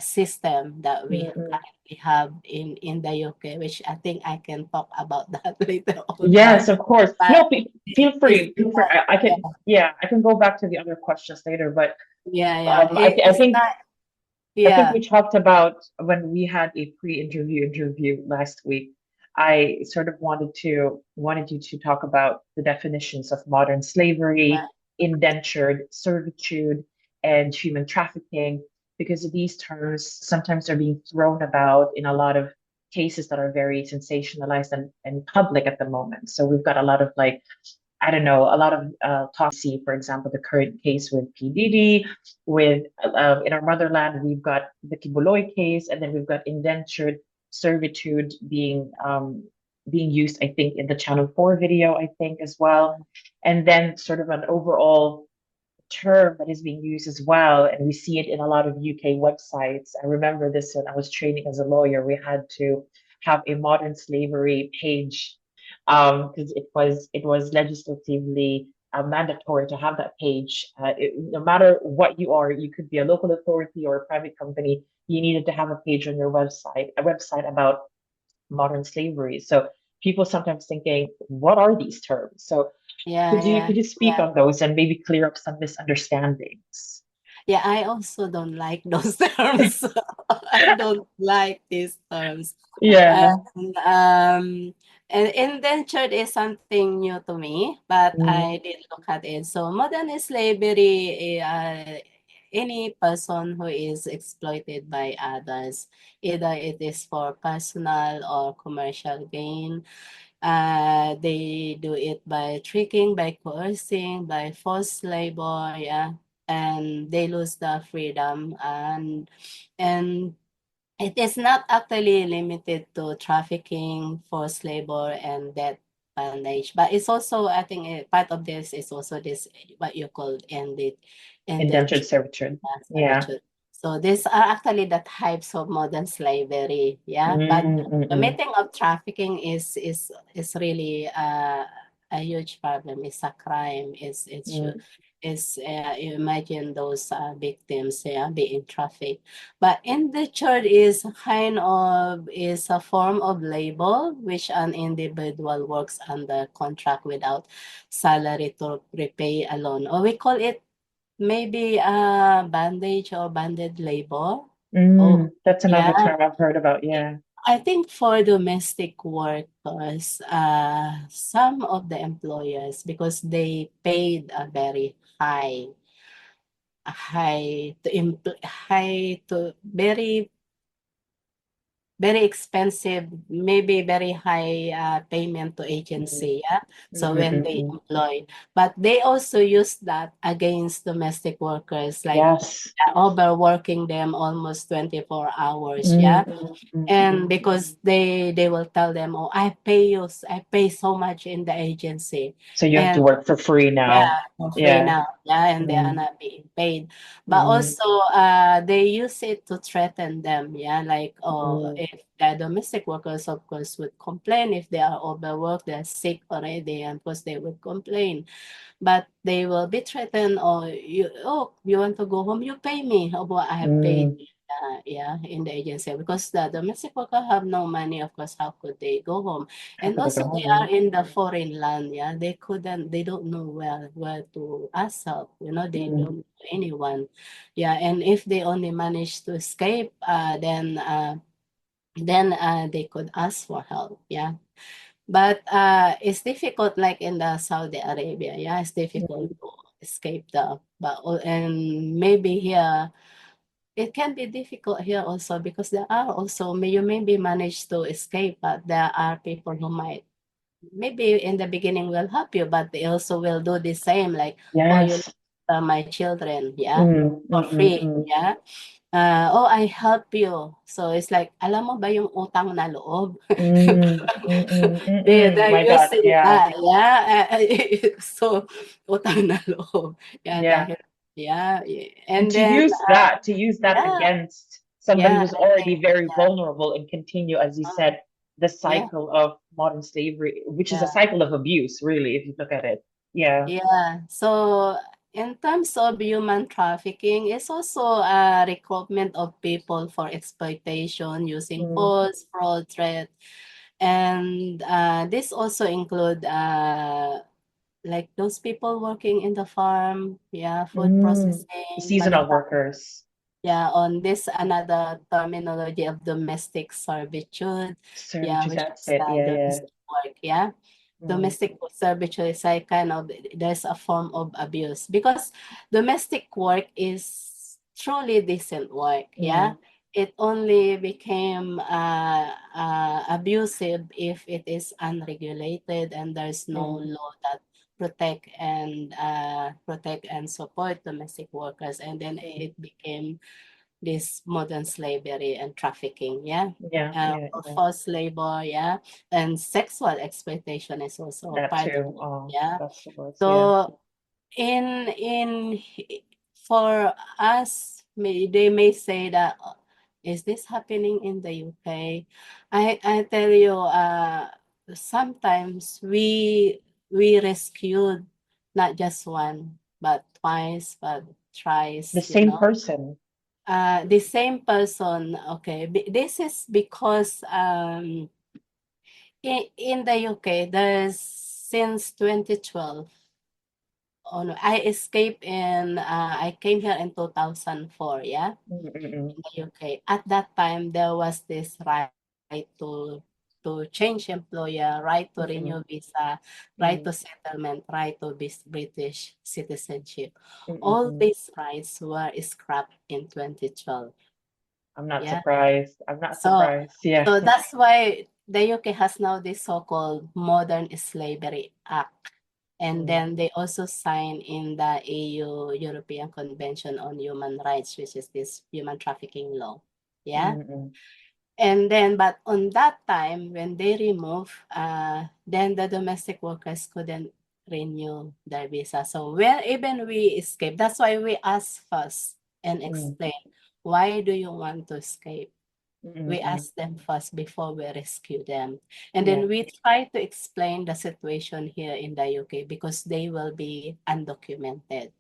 system that we Mm-mm. currently have in the UK, which I think I can talk about that later on. Yes, of course. But No, feel it's free. Feel free. I can, yeah, yeah, I can go back to the other questions later, but yeah, yeah. I It's think not. I think Yeah. we talked about when we had a pre-interview last week. I sort of wanted you to talk about the definitions of modern slavery, indentured servitude, and human trafficking, because these terms sometimes are being thrown about in a lot of cases that are very sensationalized and public at the moment. So we've got a lot of like, I don't know, a lot of talk. See, for example, the current case with P. Diddy, with in our motherland, we've got the Kibuloy case, and then we've got indentured servitude being used, I think, in the Channel 4 video, I think, as well. And then sort of an overall term that is being used as well, and we see it in a lot of UK websites. I remember this when I was training as a lawyer. We had to have a modern slavery page because it was legislatively mandatory to have that page. No matter what you are, you could be a local authority or a private company. You needed to have a page on your website, a website about modern slavery. So people sometimes thinking, what are these terms? So Yeah, could yeah, you speak yeah. on those and maybe clear up some misunderstandings? Yeah, I also don't like those terms. I don't like these terms. Yeah. And and indentured is something new to me, but Mm, I did look at it. So modern slavery, any person who is exploited by others, either it is for personal or commercial gain. They do it by tricking, by coercing, by forced labor, yeah, and they lose the freedom, and it is not actually limited to trafficking, forced labor, and death bondage, but it's also, I think, part of this is also this what you call indentured indentured servitude. Yeah. servitude. So these are actually the types of modern slavery, yeah. But Mm, mm, mm, committing of trafficking is really a huge problem. It's a crime. mm, Is you imagine those victims, yeah, being trafficked. But indentured is kind of is a form of labor which an individual works under contract without salary to repay a loan, or we call it maybe bandage or banded labor. Oh, That's another yeah. term I've heard about. Yeah. I think for domestic workers, some of the employers, because they paid a very high to very expensive, maybe very high payment to Mm, agency, yeah. mm, So mm, when mm, they mm. employ, but they also use that against domestic workers, like Yes. overworking them almost 24 hours, Mm, yeah. mm, mm, And mm. because they will tell them, oh, I pay so much in the agency, So you have to and work for free now. yeah, for free Yeah. now. Yeah, and they are Mm, not being paid. But mm, also, they use it to threaten them. Yeah, like, oh, mm, if the domestic workers, of course, would complain if they are overworked, they're sick already, and of course they would complain. But they will be threatened, or you want to go home, you pay me of what I have paid. mm. Yeah, in the agency, because the domestic worker have no money, of course, how could they go home? How And could they go also they home? are in the foreign land, yeah. They don't know where to ask help, they Mm, don't know anyone. Yeah, and if they only manage to escape, then they could ask for help, yeah. But it's difficult, like in the Saudi Arabia, yeah, it's difficult mm, to escape and maybe here it can be difficult here also, because there are also you maybe manage to escape, but there are people who might maybe in the beginning will help you, but they also will do the same, like, oh, you yes. my children, yeah, Mm, for mm, mm, free, mm. yeah. Oh, I help you. So it's like, alam mo ba yung utang na loob? Mm, mm, mm, mm, They're My God, using yeah, that, yeah. So, utang na loob. Yeah, yeah. dahil, yeah. And And then, to use that yeah, against somebody yeah, who's I already think, very vulnerable and continue, as you um, said, the yeah, cycle of modern slavery, which is a yeah. cycle of abuse, really, if you look at it. Yeah. Yeah. So in terms of human trafficking, it's also a recruitment of people for exploitation using Mm, force, fraud, threat. And this also include like those people working in the farm, yeah, food mm. processing, Seasonal workers. yeah, on this another terminology of domestic servitude, yeah, Servitude, which that's is it. Yeah, yeah. domestic work, yeah. Mm, Domestic servitude is like kind of, there's a form of abuse because domestic work is truly decent work, yeah. mm, It only became abusive if it is unregulated and there's no mm, law that protect and support domestic workers, and then mm. it became this modern slavery and trafficking, yeah. Yeah, yeah, Or yeah. forced labor, yeah, and sexual exploitation is also That part of too. it, Oh, yeah. that's the worst. Yeah. So in for us, they may say that, is this happening in the UK? I tell you, sometimes we rescued not just one, but twice, but The thrice, you same know. person. The same person, okay. This is because in the UK, there's since 2012. Oh no, I escaped in I came here in 2004, yeah, Mm, mm, mm, in the UK. At that time, there was this right to change employer, right to mm, renew visa, right mm, to settlement, right to British citizenship. mm, mm, All mm. these rights were scrapped in 2012. I'm not Yeah. surprised. I'm not So surprised. Yeah. so that's why the UK has now this so-called Modern Slavery Act. And Mm, then they also sign in the EU European Convention on Human Rights, which is this human trafficking law. Yeah. mm, mm. And then, but on that time, when they remove, then the domestic workers couldn't renew their visa. So when even we escape, that's why we ask first and Mm, explain, why do you want to escape? mm, We mm. ask them first before we rescue them. And Yeah. then we try to explain the situation here in the UK because they will be undocumented.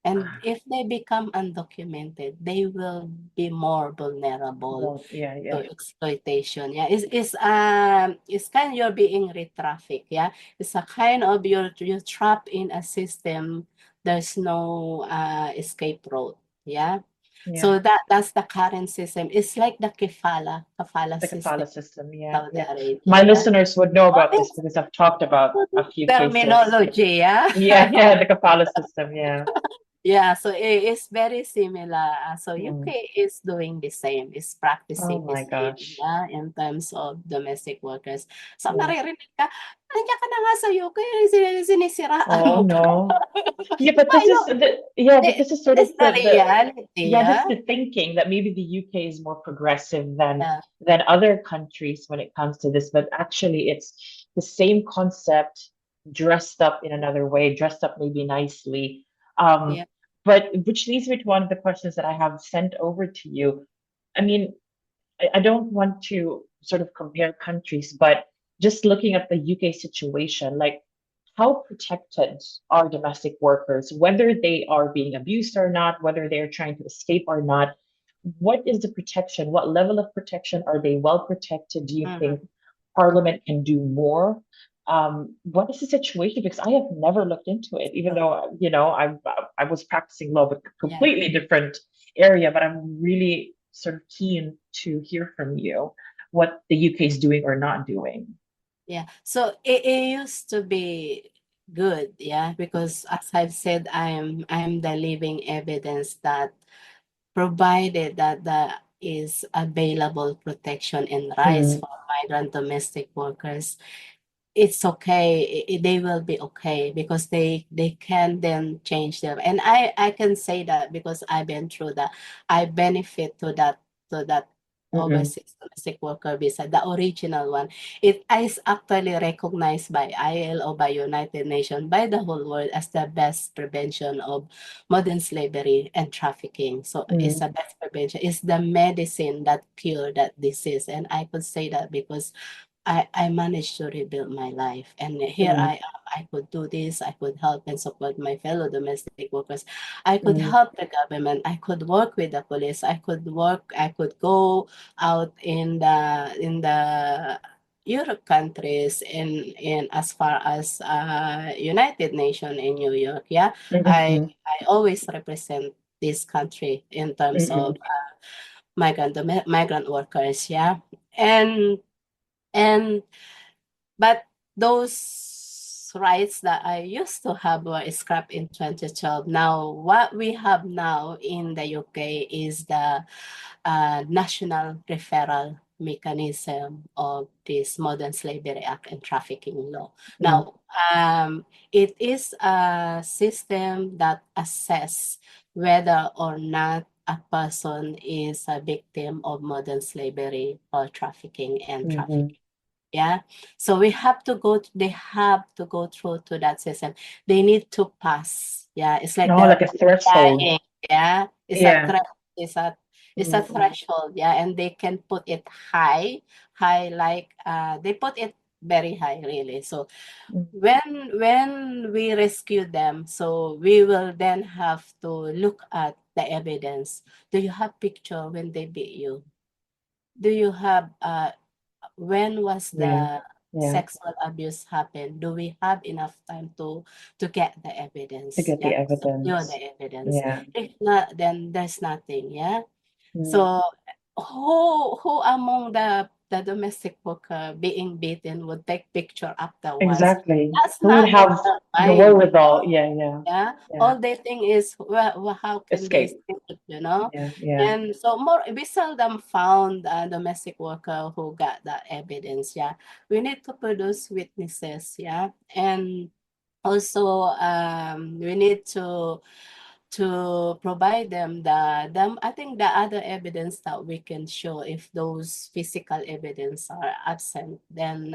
And Ah, if they become undocumented, they will be more vulnerable well, yeah, to yeah. exploitation. Yeah, it's kind of you're being re-trafficked. Yeah, it's a kind of you're trapped in a system. There's no escape route. Yeah, Yeah. so that's the current system. It's like the kafala The system kafala system. in Yeah, Saudi yeah. Arabia. My Yeah, listeners would know all about this this because I've talked about a few cases. terminology. Yeah. Yeah, yeah, the kafala system. Yeah. Yeah, so it's very similar. So Mm. UK is doing the same, is Oh practicing the my same, gosh. yeah, in terms of domestic workers. So Yeah. naririnig ka, nandiyan ka na nga sa UK, sinisiraan Oh mo pa. no. Yeah, but this is Ayun, yeah, but this is sort of this the the reality, yeah, this yeah? is the thinking that maybe the UK is more progressive Yeah, than other countries when it comes to this, but actually it's the same concept dressed up in another way, dressed up maybe nicely. Um, yeah, but which leads me to one of the questions that I have sent over to you. I mean, I don't want to sort of compare countries, but just looking at the UK situation, like how protected are domestic workers, whether they are being abused or not, whether they're trying to escape or not? What is the protection? What level of protection are they well protected? Do you think mhm, Parliament can do more? What is the situation? Because I have never looked into it, even so, though I was practicing law, but yeah. completely different area. But I'm really sort of keen to hear from you what the UK is doing or not doing. Yeah. So it used to be good, yeah, because as I've said, I'm the living evidence that provided that there is available protection and rights Mm, for migrant domestic workers, it's okay. They will be okay because they can then change them. And I can say that because I've been through that. I benefit to that mm-mm, overseas domestic worker visa, the original one. It is actually recognized by ILO, by United Nations, by the whole world as the best prevention of modern slavery and trafficking. So it's mm, a best prevention. It's the medicine that cure that disease. And I could say that because I managed to rebuild my life. And here mm, I am. I could do this. I could help and support my fellow domestic workers. I could mm, help the government. I could work with the police. I could go out in the Europe countries in as far as United Nation in New York. Yeah. mm, I mm, I always represent this country in terms Mm-mm. of migrant workers. Yeah, and and but those rights that I used to have were scrapped in 2012. Now, what we have now in the UK is the national referral mechanism of this Modern Slavery Act and Trafficking Law. Mm. Now, it is a system that assess whether or not a person is a victim of modern slavery or trafficking and Mm-hmm. trafficking. Yeah. So we have to they have to go through to that system. They need to pass. Yeah. It's like Oh, they're like a threshold. qualifying. Yeah. Yeah. It's a it's a Mm-mm. threshold. Yeah. And they can put it high, like they put it very high really. So Mm. when we rescue them, so we will then have to look at the evidence. Do you have picture when they beat you? Do you have when was Yeah. the Yeah. sexual abuse happened? Do we have enough time to get the To evidence? get the Yeah, to secure evidence. the evidence. Yeah. If not, then there's nothing. Yeah. Mm. So who among the domestic worker being beaten would take picture afterwards? Exactly. That's Who would not in have their the mind. wherewithal? Yeah, yeah, Yeah, yeah. all they think is, well, how can they Escape. escape it, you know? Yeah, yeah. And so more, we seldom found a domestic worker who got that evidence. Yeah, we need to produce witnesses. Yeah, and also we need to provide them I think the other evidence that we can show. If those physical evidence are absent, then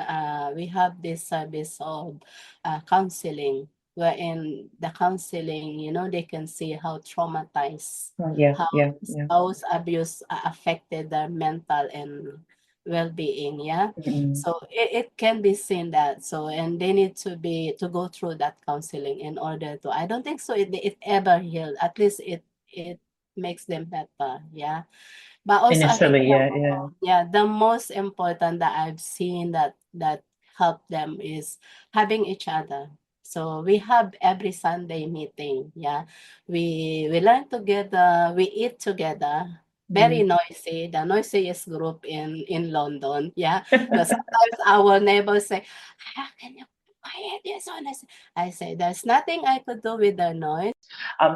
we have this service of counseling, wherein the counseling, they can see how traumatized, Oh, yeah, how yeah, yeah. those abuse affected their mental and well-being. Yeah, Mm-mm. so it can be seen that. So, and they need to go through that counseling in order to, I don't think so it ever healed. At least it makes them better. Yeah. But also I think Initially, yeah, yeah. the most important that I've seen that help them is having each other. So we have every Sunday meeting. Yeah. We learn together, we eat together. Very Mm. noisy, the noisiest group in London. Yeah. Because sometimes our neighbors say, how can you quiet this one? I say there's nothing I could do with the noise.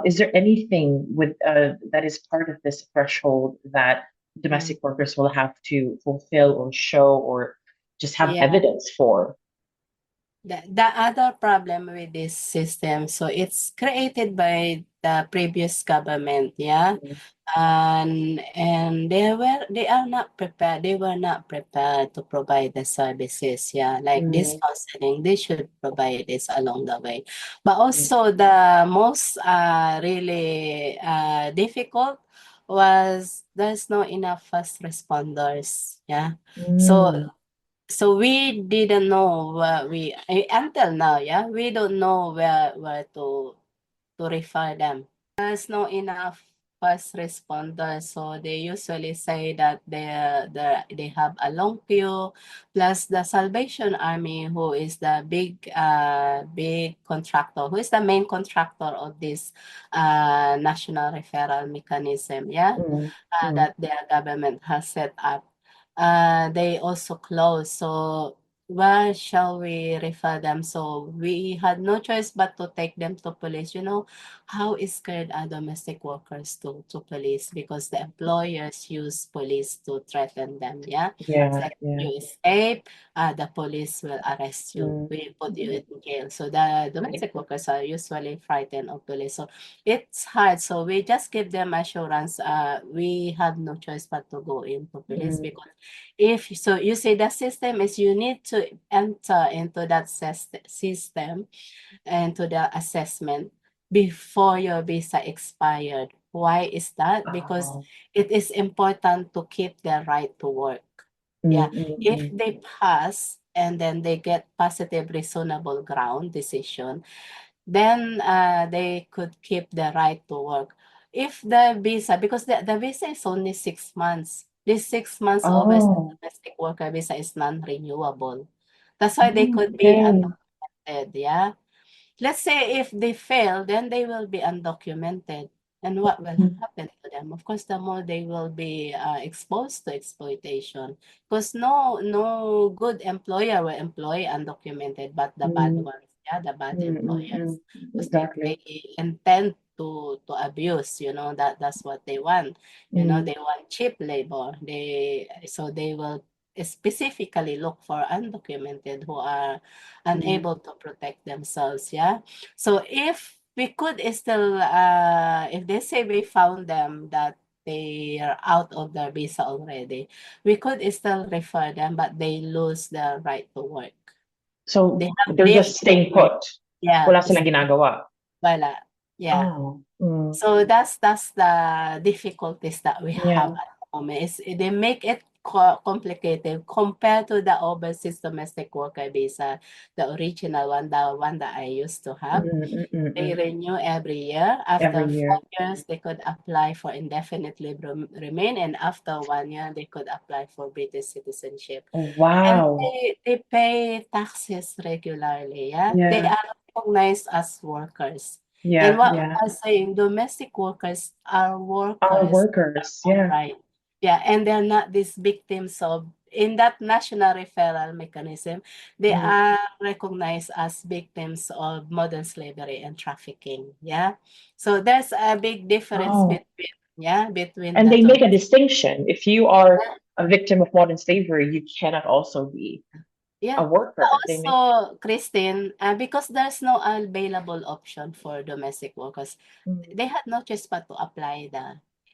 Is there anything with that is part of this threshold that Mm. domestic workers will have to fulfill or show or just have Yeah. evidence for? The other problem with this system, so it's created by the previous government, yeah, Mm. and they were not prepared to provide the services, yeah, like this Mm. counseling. They should provide this along the way. But Mm. also the most really difficult was there's no enough first responders, yeah. So Mm. we didn't know where until now, yeah, we don't know where to refer them. There's no enough first responders, so they usually say that they have a long queue. Plus the Salvation Army, who is the big contractor, who is the main contractor of this national referral mechanism, yeah, Mm. Mm. that their government has set up. They also closed. So where shall we refer them? So we had no choice but to take them to police. You know how scared are domestic workers to police, because the employers use police to threaten them. Yeah, it's Yeah, like yeah. you escape, the police will arrest you. Mm. We put you in jail. So the domestic workers are usually frightened of police. So it's hard. So we just give them assurance. We have no choice but to go into police, Mm. because if so, you say the system is you need to enter into that system and to the assessment before your visa expired. Why is that? Because Oh. it is important to keep their right to work. Mm, Yeah. mm, If mm. they pass and then they get positive reasonable ground decision, then they could keep the right to work. If the visa, because the visa is only 6 months, this 6 months overseas Oh. domestic worker visa is non-renewable. That's why they Oh, could be okay. undocumented, yeah. Let's say if they fail, then they will be undocumented. And what will Mm, happen to them? Of course, the more they will be exposed to exploitation. Because no good employer will employ undocumented, but the bad mm, ones, yeah, the bad mm, mm, employers. mm. Because they Exactly. intend to abuse, that's what they want. Mm, They want cheap labor. So they will specifically look for undocumented who are mm, unable to protect themselves, yeah. So if we could still if they say we found them that they are out of their visa already, we could still refer them, but they lose the right to work. They So have they're leave just to staying put. yeah, Wala silang ginagawa. wala. Yeah. Oh, mm, So that's the difficulties that we have yeah. at the moment. They make it complicated compared to the overseas domestic worker visa, the original one, the one that I used to Mm, have. mm, mm, They mm. renew every year. Every After year. 4 years, they could apply for indefinite leave remain, and after 1 year, they could apply for British citizenship. Oh, And wow. they pay taxes regularly, yeah? They Yeah, are recognized as workers. And yeah, what we yeah. are saying, domestic workers are Our workers workers. own Yeah. right. Yeah, and they're not these victims of in that national referral mechanism, they Mm. are recognized as victims of modern slavery and trafficking. Yeah. So there's a big difference Oh, between and the they two. make a distinction. If you are a victim of modern slavery, you cannot also be a Yeah. worker. They make, Also, Christine, because there's no available option for domestic workers, mm, they had no choice but to apply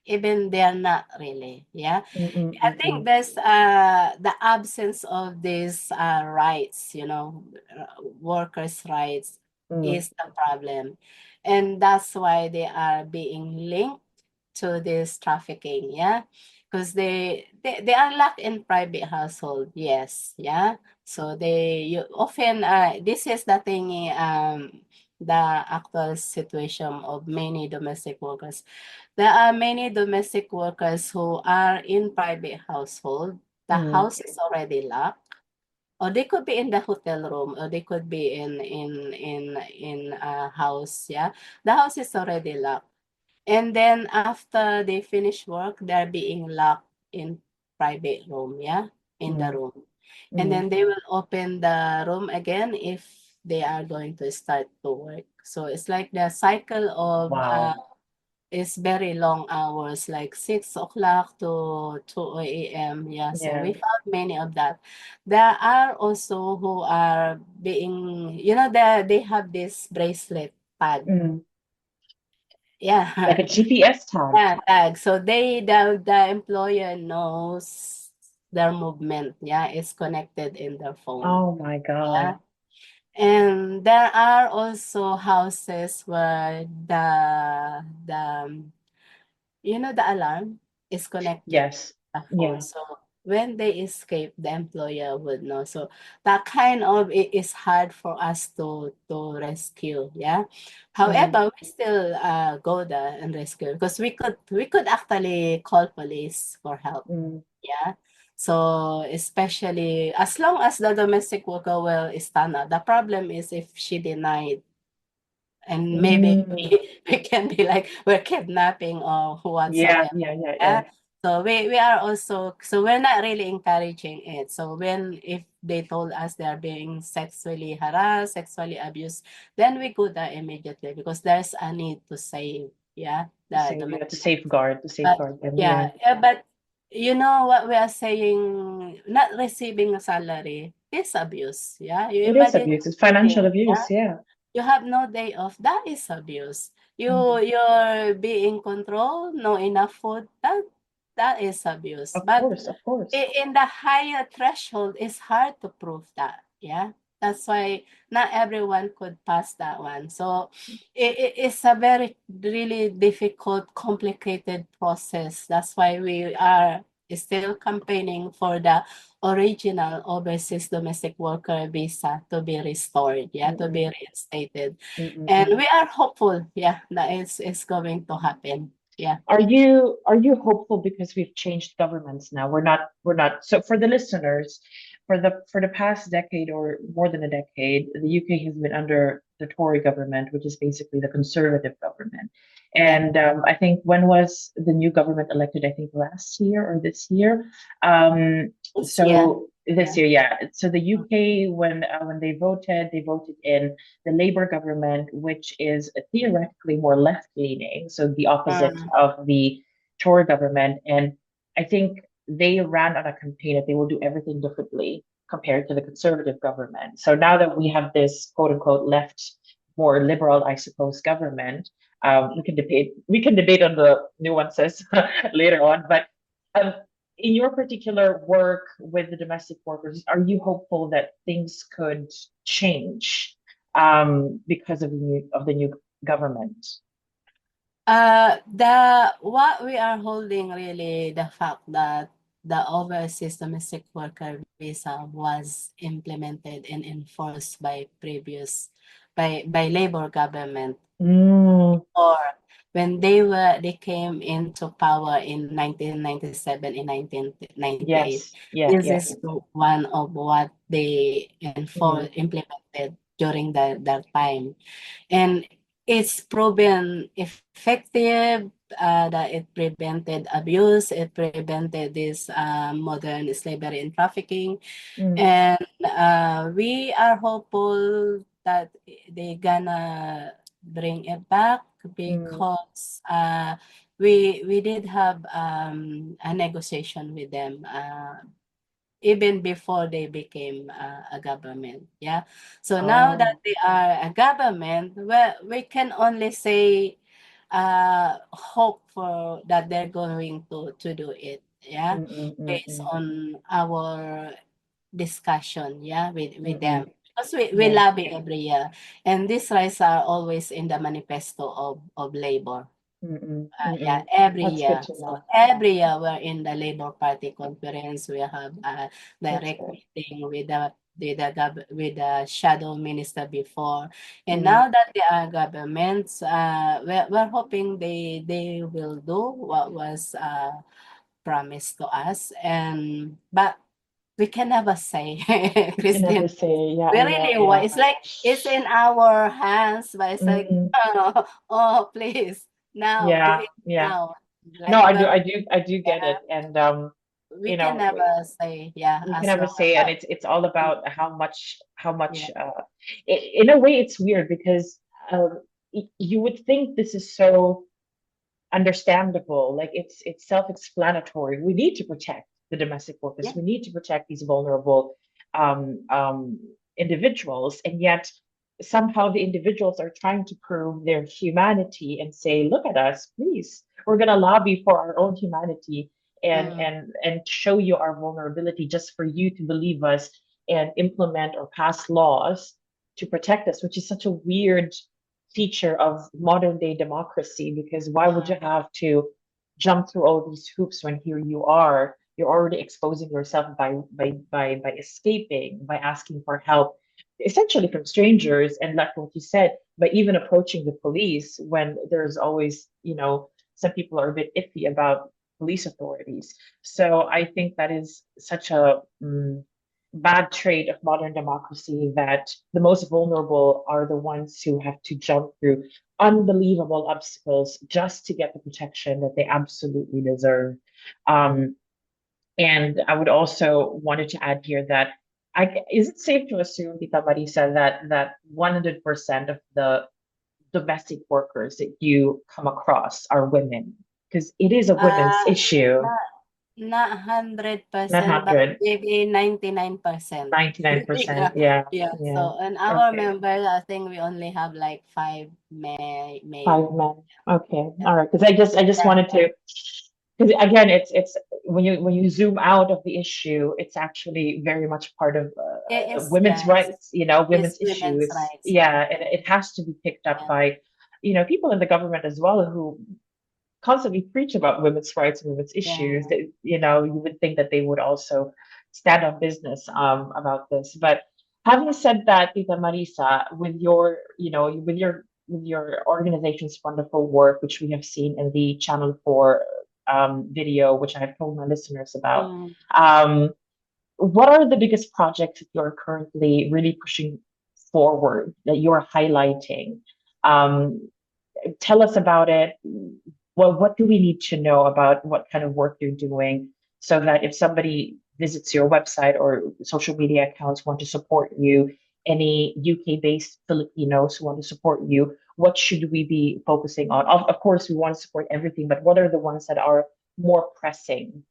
even they're not really. Yeah. mm, mm, I mm, think mm, there's the absence of these rights, workers' rights mm, is the problem. And that's why they are being linked to this trafficking, yeah. Because they are locked in private household, yes, yeah. So you often this is the thing the actual situation of many domestic workers. There are many domestic workers who are in private household. The mm. house is already locked, or they could be in the hotel room, or they could be in a house. Yeah, the house is already locked, and then after they finish work, they're being locked in private room. Yeah, in the Mm, room, and mm. then they will open the room again if they are going to start to work. So it's like the cycle of Wow. is very long hours, like 6 o'clock to 2 a.m. Yeah, so Yeah. we found many of that. There are also who are being, they have this bracelet tag. Mm. Like Yeah, a GPS tag. yeah, tag. So the employer knows their movement. Yeah, it's connected in their phone. Oh my God. Yeah. And there are also houses where the alarm is connected to Yes. the phone. Yeah. So when they escape, the employer would know. So that kind of it is hard for us to rescue. Yeah. Mm, However, we still go there and rescue because we could actually call police for help. mm, Yeah. So especially as long as the domestic worker will stand up. The problem is if she denied, and maybe mm. we can be like we're kidnapping or Yeah, whatsoever. yeah, yeah, yeah. Yeah. So we are also, so we're not really encouraging it. So if they told us they are being sexually harassed, sexually abused, then we go there immediately because there's a need to save, yeah, To the save, yeah, domestic. to But safeguard them. yeah, Yeah. but you know what we are saying, not receiving a salary is abuse. Yeah. You It is imagine abuse. It's working, financial yeah, abuse. Yeah. you have no day off, that is abuse. Mhm. You're being controlled, no enough food, that is abuse. Of But course, of course. in the higher threshold, it's hard to prove that. Yeah. That's why not everyone could pass that one. So it's a very really difficult, complicated process. That's why we are still campaigning for the original overseas domestic worker visa to be restored, yeah, to be Mm-mm, reinstated. And mm-mm. we are hopeful, yeah, that is going to happen. Yeah. Are you hopeful because we've changed governments now? We're not. So for the listeners, for the past decade or more than a decade, the UK has been under the Tory government, which is basically the conservative government. Yeah. And I think when was the new government elected? I think last year or this year. Um, Yeah. so this Yeah. year, yeah. So the UK, when they voted in the Labour government, which is theoretically more left leaning, so the opposite Mm. of the Tory government. And I think they ran on a campaign that they will do everything differently compared to the Conservative government. So now that we have this quote unquote left, more liberal, I suppose, government, we can debate on the nuances later on. But um, in your particular work with the domestic workers, are you hopeful that things could change because of the new government? The what we are holding really the fact that the overseas domestic worker visa was implemented and enforced by by labor government, Mm, or when they came into power in 1997 and 1998. yes, yeah, This yeah. is one of what they Mm, implemented during that time, and it's proven effective, that it prevented abuse, it prevented this modern slavery and trafficking, mm, and we are hopeful that they gonna bring it back, mm, because we did have a negotiation with them, even before they became a government. Yeah. So now that oh, they are a government, well, we can only say, hope for that they're going to do it. Yeah. mm, mm, mm, Based mm, on our discussion, yeah, with mm, them. Because we yeah, lobby every year. And these rights are always in the manifesto of labor. mm, mm, Yeah, mm. every That's good year. to So know. every year we're in the Labor Party conference. We have a That's direct good. meeting with the shadow minister before, and Mm, now that they are governments, we're hoping they will do what was promised to us, and but we can never say, you can Christine. never say, yeah, We yeah, really want. yeah. It's like it's in our hands, but it's like, Mm, oh, oh, please, now do yeah, it yeah. now. No, Like, I do, well, I do, I do get yeah, it. And we can never say, yeah, we can as never long say, and it's all as, about how yeah, much in a way it's weird because you would think this is so understandable. Like it's self-explanatory. We need to protect the domestic workers. yeah, We need to protect these vulnerable individuals, and yet somehow the individuals are trying to prove their humanity and say, "Look at us, please. We're gonna lobby for our own humanity mm, and show you our vulnerability just for you to believe us and implement or pass laws to protect us," which is such a weird feature of modern day democracy because why would you mm, have to jump through all these hoops when here you are, you're already exposing yourself by escaping, by asking for help essentially from strangers, and like what you said, by even approaching the police when there's always, some people are a bit iffy about police authorities. So I think that is such a bad trait of modern democracy that the most vulnerable are the ones who have to jump through unbelievable obstacles just to get the protection that they absolutely deserve. Um, and I would also wanted to add here that is it safe to assume, Tita Marisa, that 100% of the domestic workers that you come across are women? Because it is a women's uh, issue, not not not 100%, but 100, maybe 99%. 99%. Yeah, Yeah, yeah. yeah. So in our Okay. members, I think we only have like five male. 5 men. Okay. Yeah, All right. Because I just yeah, wanted to, because again, it's when you zoom out of the issue, it's actually very much part of it is, women's yeah, rights, it's women's women's issues. rights. Yeah, and it has to be picked up Yeah, by, people in the government as well who constantly preach about women's rights and women's issues. yeah. That, you would think that they would also stand on business about this. But having said that, Tita Marisa, with your organization's wonderful work, which we have seen in the Channel 4 video, which I have told my listeners about, Mm. um, what are the biggest projects that you're currently really pushing forward that you're highlighting? Um, tell us about it. Well, what do we need to know about what kind of work you're doing so that if somebody visits your website or social media accounts want to support you, any UK-based Filipinos who want to support you, what should we be focusing on? Of course, we want to support everything, but what are the ones that are more pressing?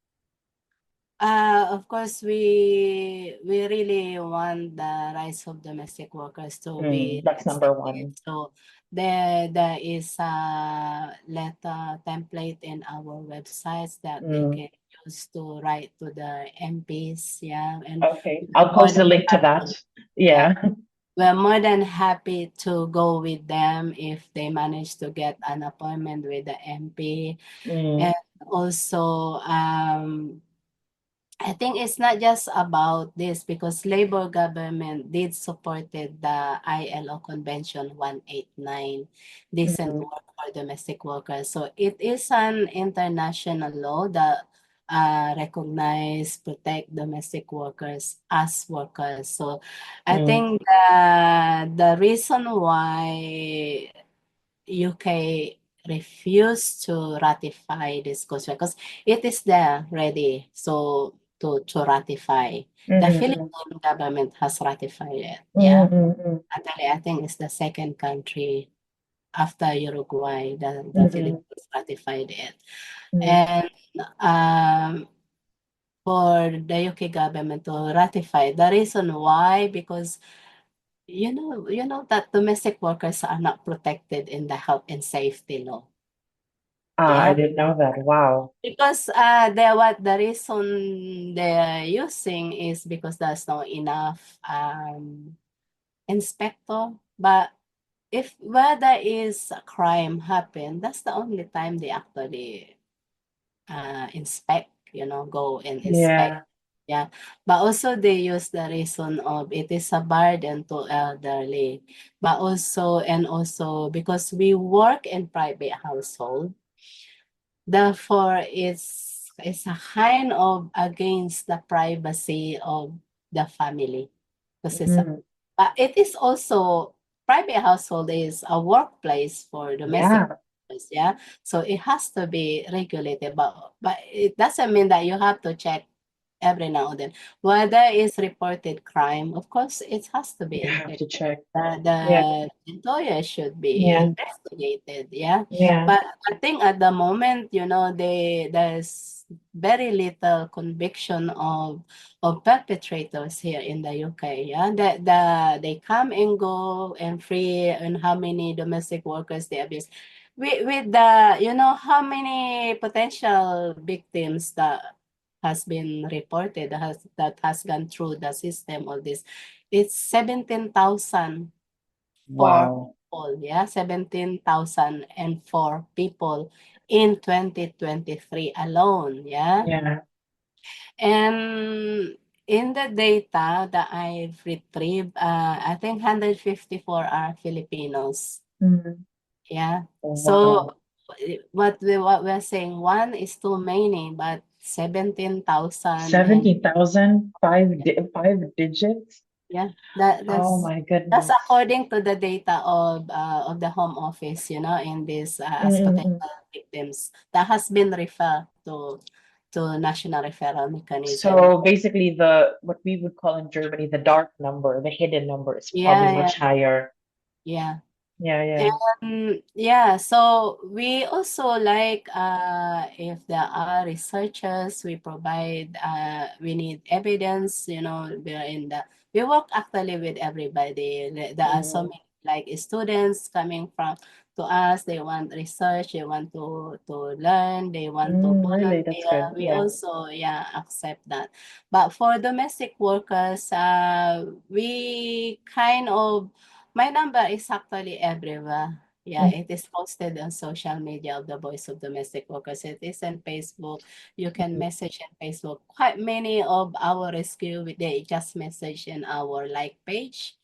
Of course, we really want the rights of domestic workers to be That's number respected. one. So there is a letter template in our websites that they Mm, can use to write to the MPs. Yeah, and okay, we're I'll more post than a link to that. happy. Yeah, Yeah. we're more than happy to go with them if they manage to get an appointment with the MP. Mm, And also, I think it's not just about this because Labor government did supported the ILO Convention 189, decent mm, work for domestic workers. So it is an international law that recognize, protect domestic workers as workers. So I mm, think the reason why UK refused to ratify this convention because it is there ready so to ratify. mm, The mm, Philippine government has ratified it. mm, Yeah. mm, mm, Actually, I think it's the second country after Uruguay that the mm, mm, Philippines ratified it. mm. And for the UK government to ratify, the reason why, because you know that domestic workers are not protected in the health and safety law. Ah, I Yeah, didn't know that. Wow. because what the reason they're using is because there's not enough inspector. But if where there is a crime happen, that's the only time they actually inspect, go and inspect. Yeah. Yeah. But also they use the reason of it is a burden to elderly. But also because we work in private household, therefore it's a kind of against the privacy of the family. Because Mm, but it is also private household is a workplace for domestic yeah. workers, yeah. So it has to be regulated, but it doesn't mean that you have to check every now and then. Whether it's reported crime, of course, it has to be You have investigated. to check. Yeah. The employer should be Yeah. investigated, yeah. Yeah. But I think at the moment, there's very little conviction of perpetrators here in the UK, yeah. That they come and go and free, and how many domestic workers they abuse. With the how many potential victims that has been reported that has gone through the system of this. It's 17,000 for Wow. people, yeah, 17,004 people in 2023 alone, yeah. Yeah. And in the data that I've retrieved, I think 154 are Filipinos, Mm, yeah. wow. So what we're saying, one is too many, but 17,000 and 70,000, five digits. yeah, Oh my that's goodness. according to the data of the home office, in this Mm, as mm, mm. potential victims that has been referred to national referral mechanism. So basically the what we would call in Germany the dark number, the hidden number is probably Yeah, much higher. yeah. Yeah, yeah. Yeah, so we also like if there are researchers, we provide we need evidence, we work actually with everybody. There are so Mm, many like students coming from to us, they want research, they want to learn, they want to really, that's volunteer. good. We Yeah. also accept that. But for domestic workers, we kind of my number is actually everywhere. Yeah, Mm, it is posted on social media of the Voice of Domestic Workers. It is on Facebook. You can mm, message on Facebook. Quite many of our rescue, they just message in our like page.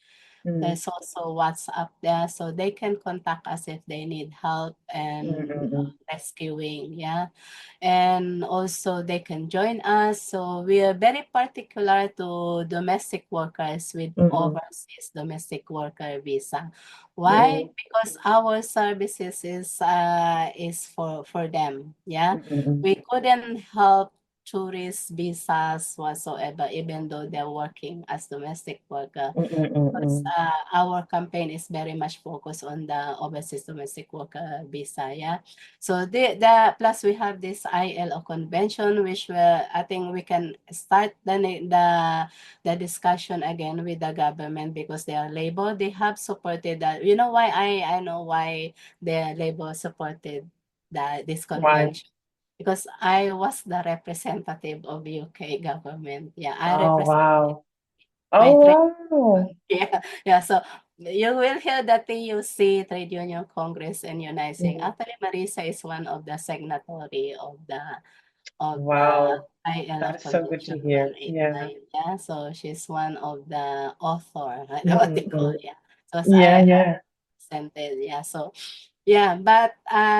Mm, There's also WhatsApp there, so they can contact us if they need help mm, and mm, rescuing. Yeah, and also they can join us. So we are very particular to domestic workers with mm, mm, overseas domestic worker visa. mm, Why? Because our services is for them. Yeah, mm, mm, we couldn't help tourist visas whatsoever, even though they're working as domestic worker. mm, mm, mm, Because mm. our campaign is very much focused on the overseas domestic worker visa, yeah. So the plus we have this ILO convention, which I think we can start the discussion again with the government because they are labor. They have supported that. You know why I know why the labor supported this Why? convention because I was the representative of UK government. Yeah, I Oh, represent wow. my Oh, trade. wow. Yeah, yeah. So you will hear the TUC Trade Union Congress and Unite. Mm, Actually, Marissa is one of the signatory of the wow. ILO That is so good Convention to hear. Yeah. 189. Yeah, so she's one of the author, right? Mm, What mm, they call, mm. yeah. So Yeah, I yeah. presented, yeah. So yeah, but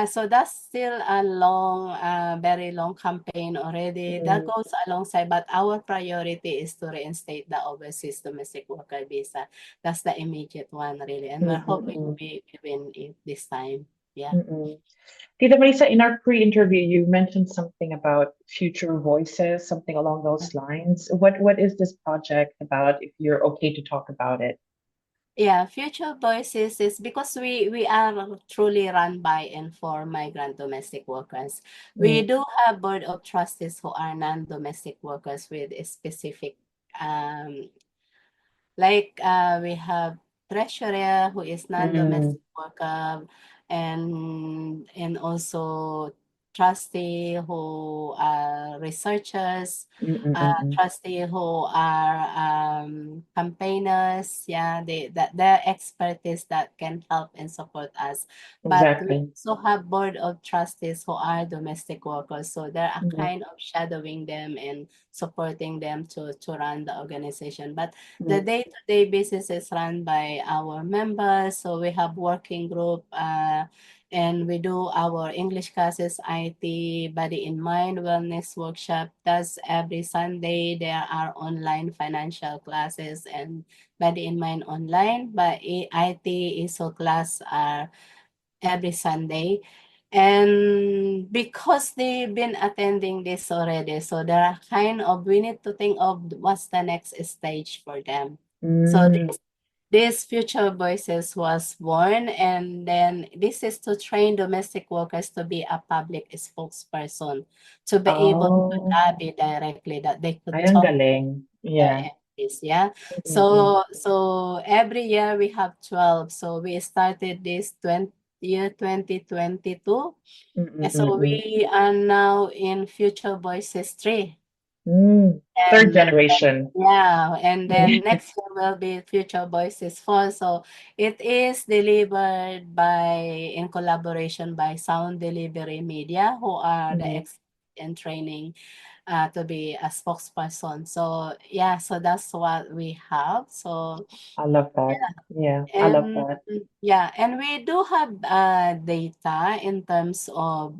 so that's still a long, very long campaign already. That Mm, goes alongside, but our priority is to reinstate the overseas domestic worker visa. That's the immediate one, really, and mm, we're mm, hoping mm, we win it this time. Yeah. mm, mm. Tita Marisa, in our pre-interview, you mentioned something about future voices, something along those lines. What is this project about, if you're okay to talk about it? Yeah, Future Voices is because we are truly run by and for migrant domestic workers. We Mm, do have board of trustees who are non-domestic workers with a specific um like we have treasurer who is mm, non-domestic worker and also trustee who are researchers, mm, mm, mm, mm. trustee who are campaigners. Yeah, their expertise that can help and support us. But we Exactly. also have board of trustees who are domestic workers, so they're a Mm, kind of shadowing them and supporting them to run the organization. But the mm, day-to-day business is run by our members. So we have working group and we do our English classes, IT, body in mind, wellness workshop. That's every Sunday. There are online financial classes and body in mind online. But IT ISO class are every Sunday. And because they've been attending this already, so there are kind of, we need to think of what's the next stage for them. So mm. this Future Voices was born, and then this is to train domestic workers to be a public spokesperson, to be able to Oh, lobby directly, that they could ay, ang talk galing. the Yeah. MPs, yeah. Mm, mm, So every year we have 12. So we started this 2022. mm, And mm, so mm, mm. we are now in Future Voices 3. Third And generation. yeah, and then Mm, next year will be Future Voices 4. So it is delivered in collaboration by Sound Delivery Media, who are the mm. experts in training to be a spokesperson. So yeah, so that's what we have. So I love that. yeah, Yeah, I love and that. yeah, and we do have data in terms of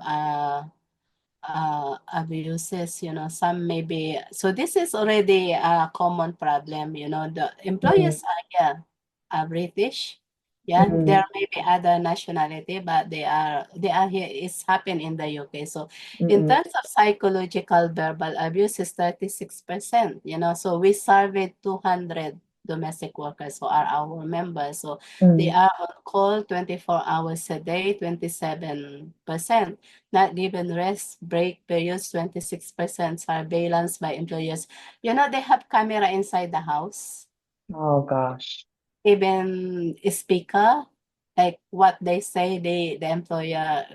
abuses, some maybe. So this is already a common problem, the Mm, employers are here, are British. Yeah, there mm, may be other nationality, but they are here. It's happened in the UK. So in mm, terms of psychological verbal abuse is 36%, so we surveyed 200 domestic workers who are our members. So they mm. are on call 24 hours a day, 27%. Not given rest break periods, 26% surveillance by employers. They have camera inside the house, Oh gosh. even a speaker, like what they say the employer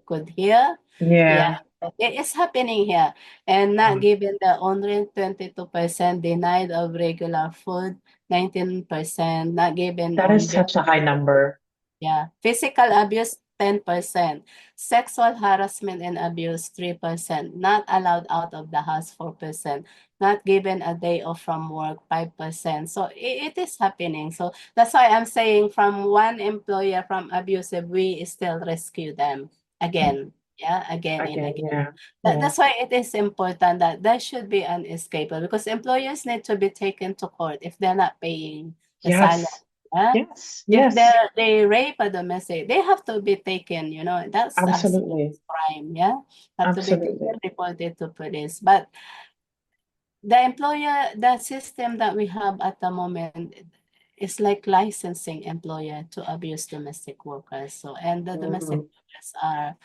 could hear. Yeah, Yeah. it is happening here. And not Wow. given the only 22% denied of regular food, 19% not given That is on such a high number. yeah, physical abuse 10%. Sexual harassment and abuse, 3%. Not allowed out of the house, 4%. Not given a day off from work, 5%. So it is happening. So that's why I'm saying from one employer from abusive, we still rescue them again. Yeah, again and Again, again. yeah, yeah. That's why it is important that there should be an escape because employers need to be taken to court if they're not paying the salary. Yes, Yeah? yes, If yes, they rape a domestic, they have to be taken, that's a absolutely, serious crime, yeah? Have to be taken, absolutely. reported to police. But the system that we have at the moment is like licensing employer to abuse domestic workers. So, and the domestic Mm, workers are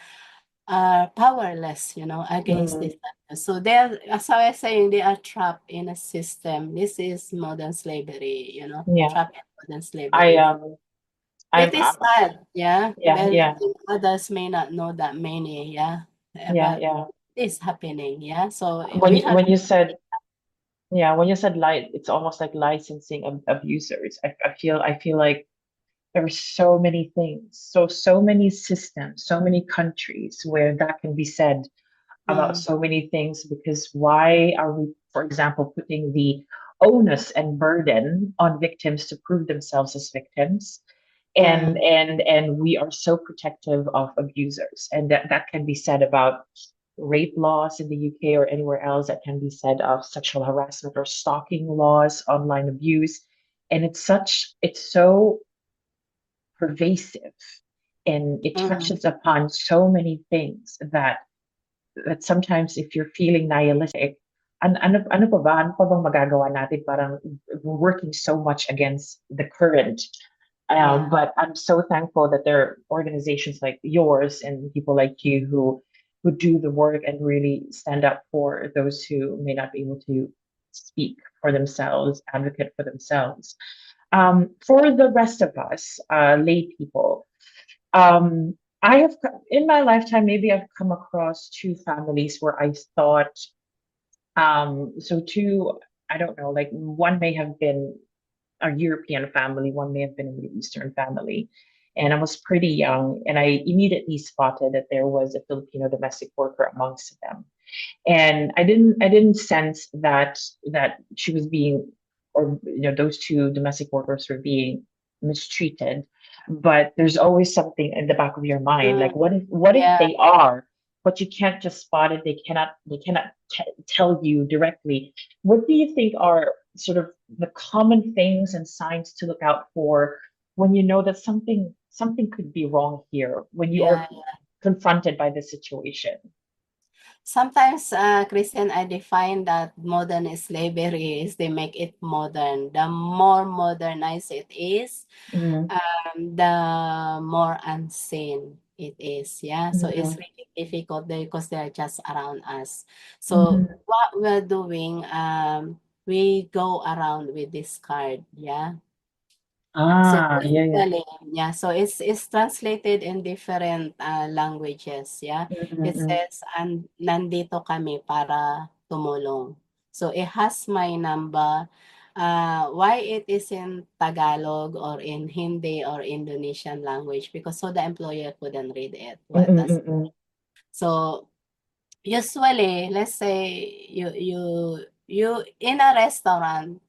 powerless, against mm, this. So they're, as I was saying, they are trapped in a system. This is modern slavery, yeah, trapped in modern I slavery. It is I'm sad, yeah. yeah, Well, yeah, others may not know that many, yeah. yeah, But yeah. it's happening, yeah. So When we you have, when you said yeah, when you said it's almost like licensing abusers. I feel like there are so many things, so many systems, so many countries where that can be said about mm, so many things because why are we, for example, putting the onus and burden on victims to prove themselves as victims? And mm, and we are so protective of abusers. And that can be said about rape laws in the UK or anywhere else, that can be said of sexual harassment or stalking laws, online abuse. And it's so pervasive and it mm, touches upon so many things that sometimes if you're feeling nihilistic, ano pa bang magagawa natin? Parang we're working so much against the current. yeah, But I'm so thankful that there are organizations like yours and people like you who do the work and really stand up for those who may not be able to speak for themselves, advocate for themselves. For the rest of us, lay people, I have in my lifetime, maybe I've come across two families where I thought, so two, I don't know, like one may have been a European family, one may have been a Middle Eastern family. And I was pretty young, and I immediately spotted that there was a Filipino domestic worker amongst them. And I didn't sense that she was being, or those two domestic workers were being mistreated, but there's always something in the back of your mind, like mm, what if yeah. they are, but you can't just spot it. They cannot tell you directly. What do you think are sort of the common things and signs to look out for when you know that something could be wrong here when you Yeah. are confronted by the situation? Sometimes, Christian, I define that modern slavery is they make it modern. The more modernized it is, Mm-hmm. the more unseen it is. Yeah. So it's Mm-hmm. really difficult because they're just around us. So Mm-hmm. what we're doing, we go around with this card. Yeah. So Ah, yeah, yeah. basically, yeah, so it's translated in different languages, yeah. It Mm-mm-mm. says, nandito kami para tumulong. So it has my number. Why it is in Tagalog or in Hindi or Indonesian language? Because so the employer couldn't read it. What does Mm-mm-mm. so usually, let's say you in a restaurant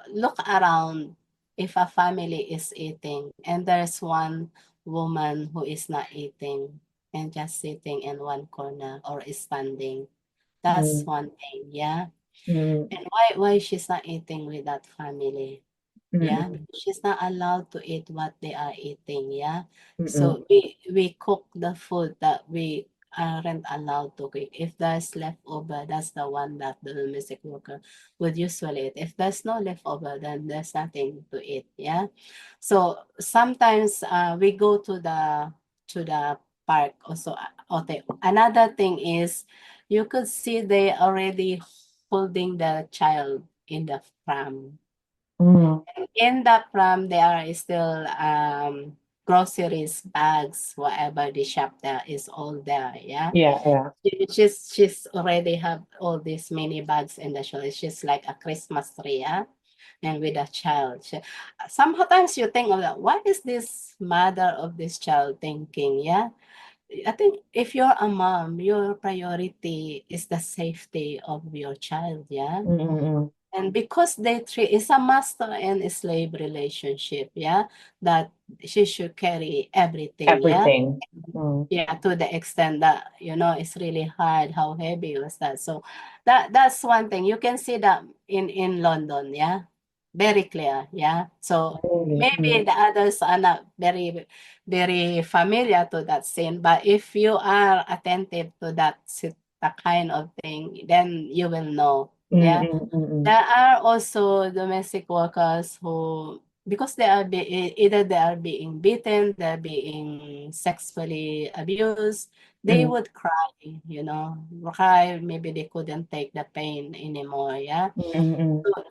look around if a family is eating and there's one woman who is not eating and just sitting in one corner or is standing. That's Mm, one thing, yeah. mm, And why she's not eating with that family? Yeah, mm-mm, because she's not allowed to eat what they are eating, yeah. mm-mm. So we cook the food that we aren't allowed to cook. If there's leftover, that's the one that the domestic worker would usually eat. If there's no leftover, then there's nothing to eat, yeah. So sometimes we go to the park also. Okay, another thing is you could see they already holding the child in the pram. Mm. In that pram, there are still groceries, bags, whatever the shop there is all there. Yeah, Yeah, yeah. she's already have all these many bags in the show. It's just like a Christmas tree. Yeah, and with a child. Sometimes you think of that, what is this mother of this child thinking? Yeah. I think if you're a mom, your priority is the safety of your child, yeah. Mm-mm. And because they treat, it's a master and a slave relationship, yeah, that she should carry everything, yeah. Everything. Mm. Yeah, to the extent that, it's really hard, how heavy was that. So that's one thing. You can see that in London, yeah. Very clear, yeah. So Really. maybe the others are not very, very familiar to that scene, but if you are attentive to that kind of thing, then you will know, yeah. Mm-mm. There are also domestic workers who, because either they are being beaten, they're being sexually abused, they Mm. would cry, cry. Maybe they couldn't take the pain anymore. Yeah. Mm-mm. So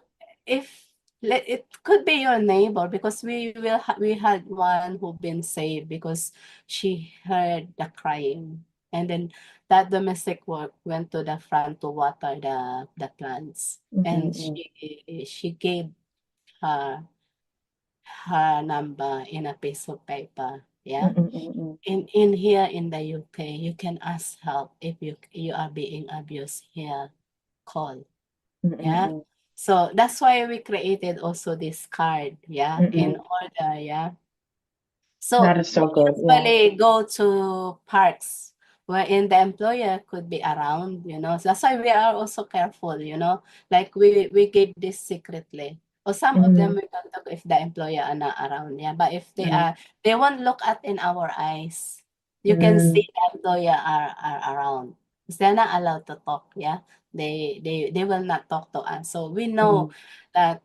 if it could be your neighbor, because we had one who been saved because she heard the crying, and then that domestic work went to the front to water the plants, and Mm-mm. she gave her her number in a piece of paper. Yeah. Mm-mm. In here in the UK, you can ask help if you are being abused here. Call. Yeah. Mm-mm. So that's why we created also this card, yeah, in Mm-mm. order, yeah. So That is we so good. Yeah. usually go to parks wherein the employer could be around, So that's why we are also careful, like we give this secretly. Or some of them Mm-hmm. we don't talk if the employer are not around, yeah. But if Mm-hmm. they won't look at in our eyes. You can Mm-hmm. see the employer are around. Because they're not allowed to talk, yeah. They will not talk to us. So we know that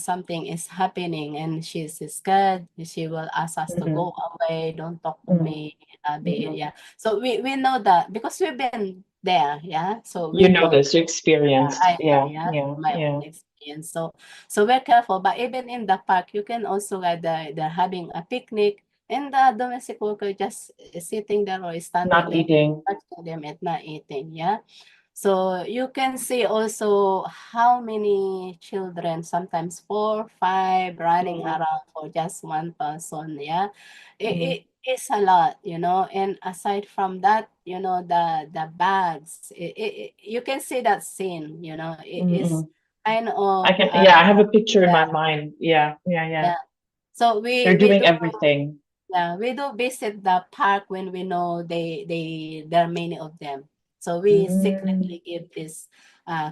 something is happening and she's scared. She will ask us to Mm-hmm. go away, don't talk to Mm-hmm. me. Mm-hmm. Yeah. So we know that because we've been there, yeah. So we You know know, this, you yeah, experienced. Yeah. yeah, Yeah. my own Yeah. experience. So we're careful. But even in the park, you can also they're having a picnic, and the domestic worker just sitting there or standing Not there, eating. touching them and not eating, yeah. So you can see also how many children, sometimes 4, 5, running Mm-hmm. around for just one person. Yeah, Mm-hmm. it is a lot, And aside from that, the bags. You can see that scene. It is Mm-hmm. kind I of can, yeah, I have a picture in my yeah, mind. Yeah. Yeah. Yeah. yeah. So They're we doing do. everything. Yeah, we do visit the park when we know there are many of them. So we Mm. secretly give this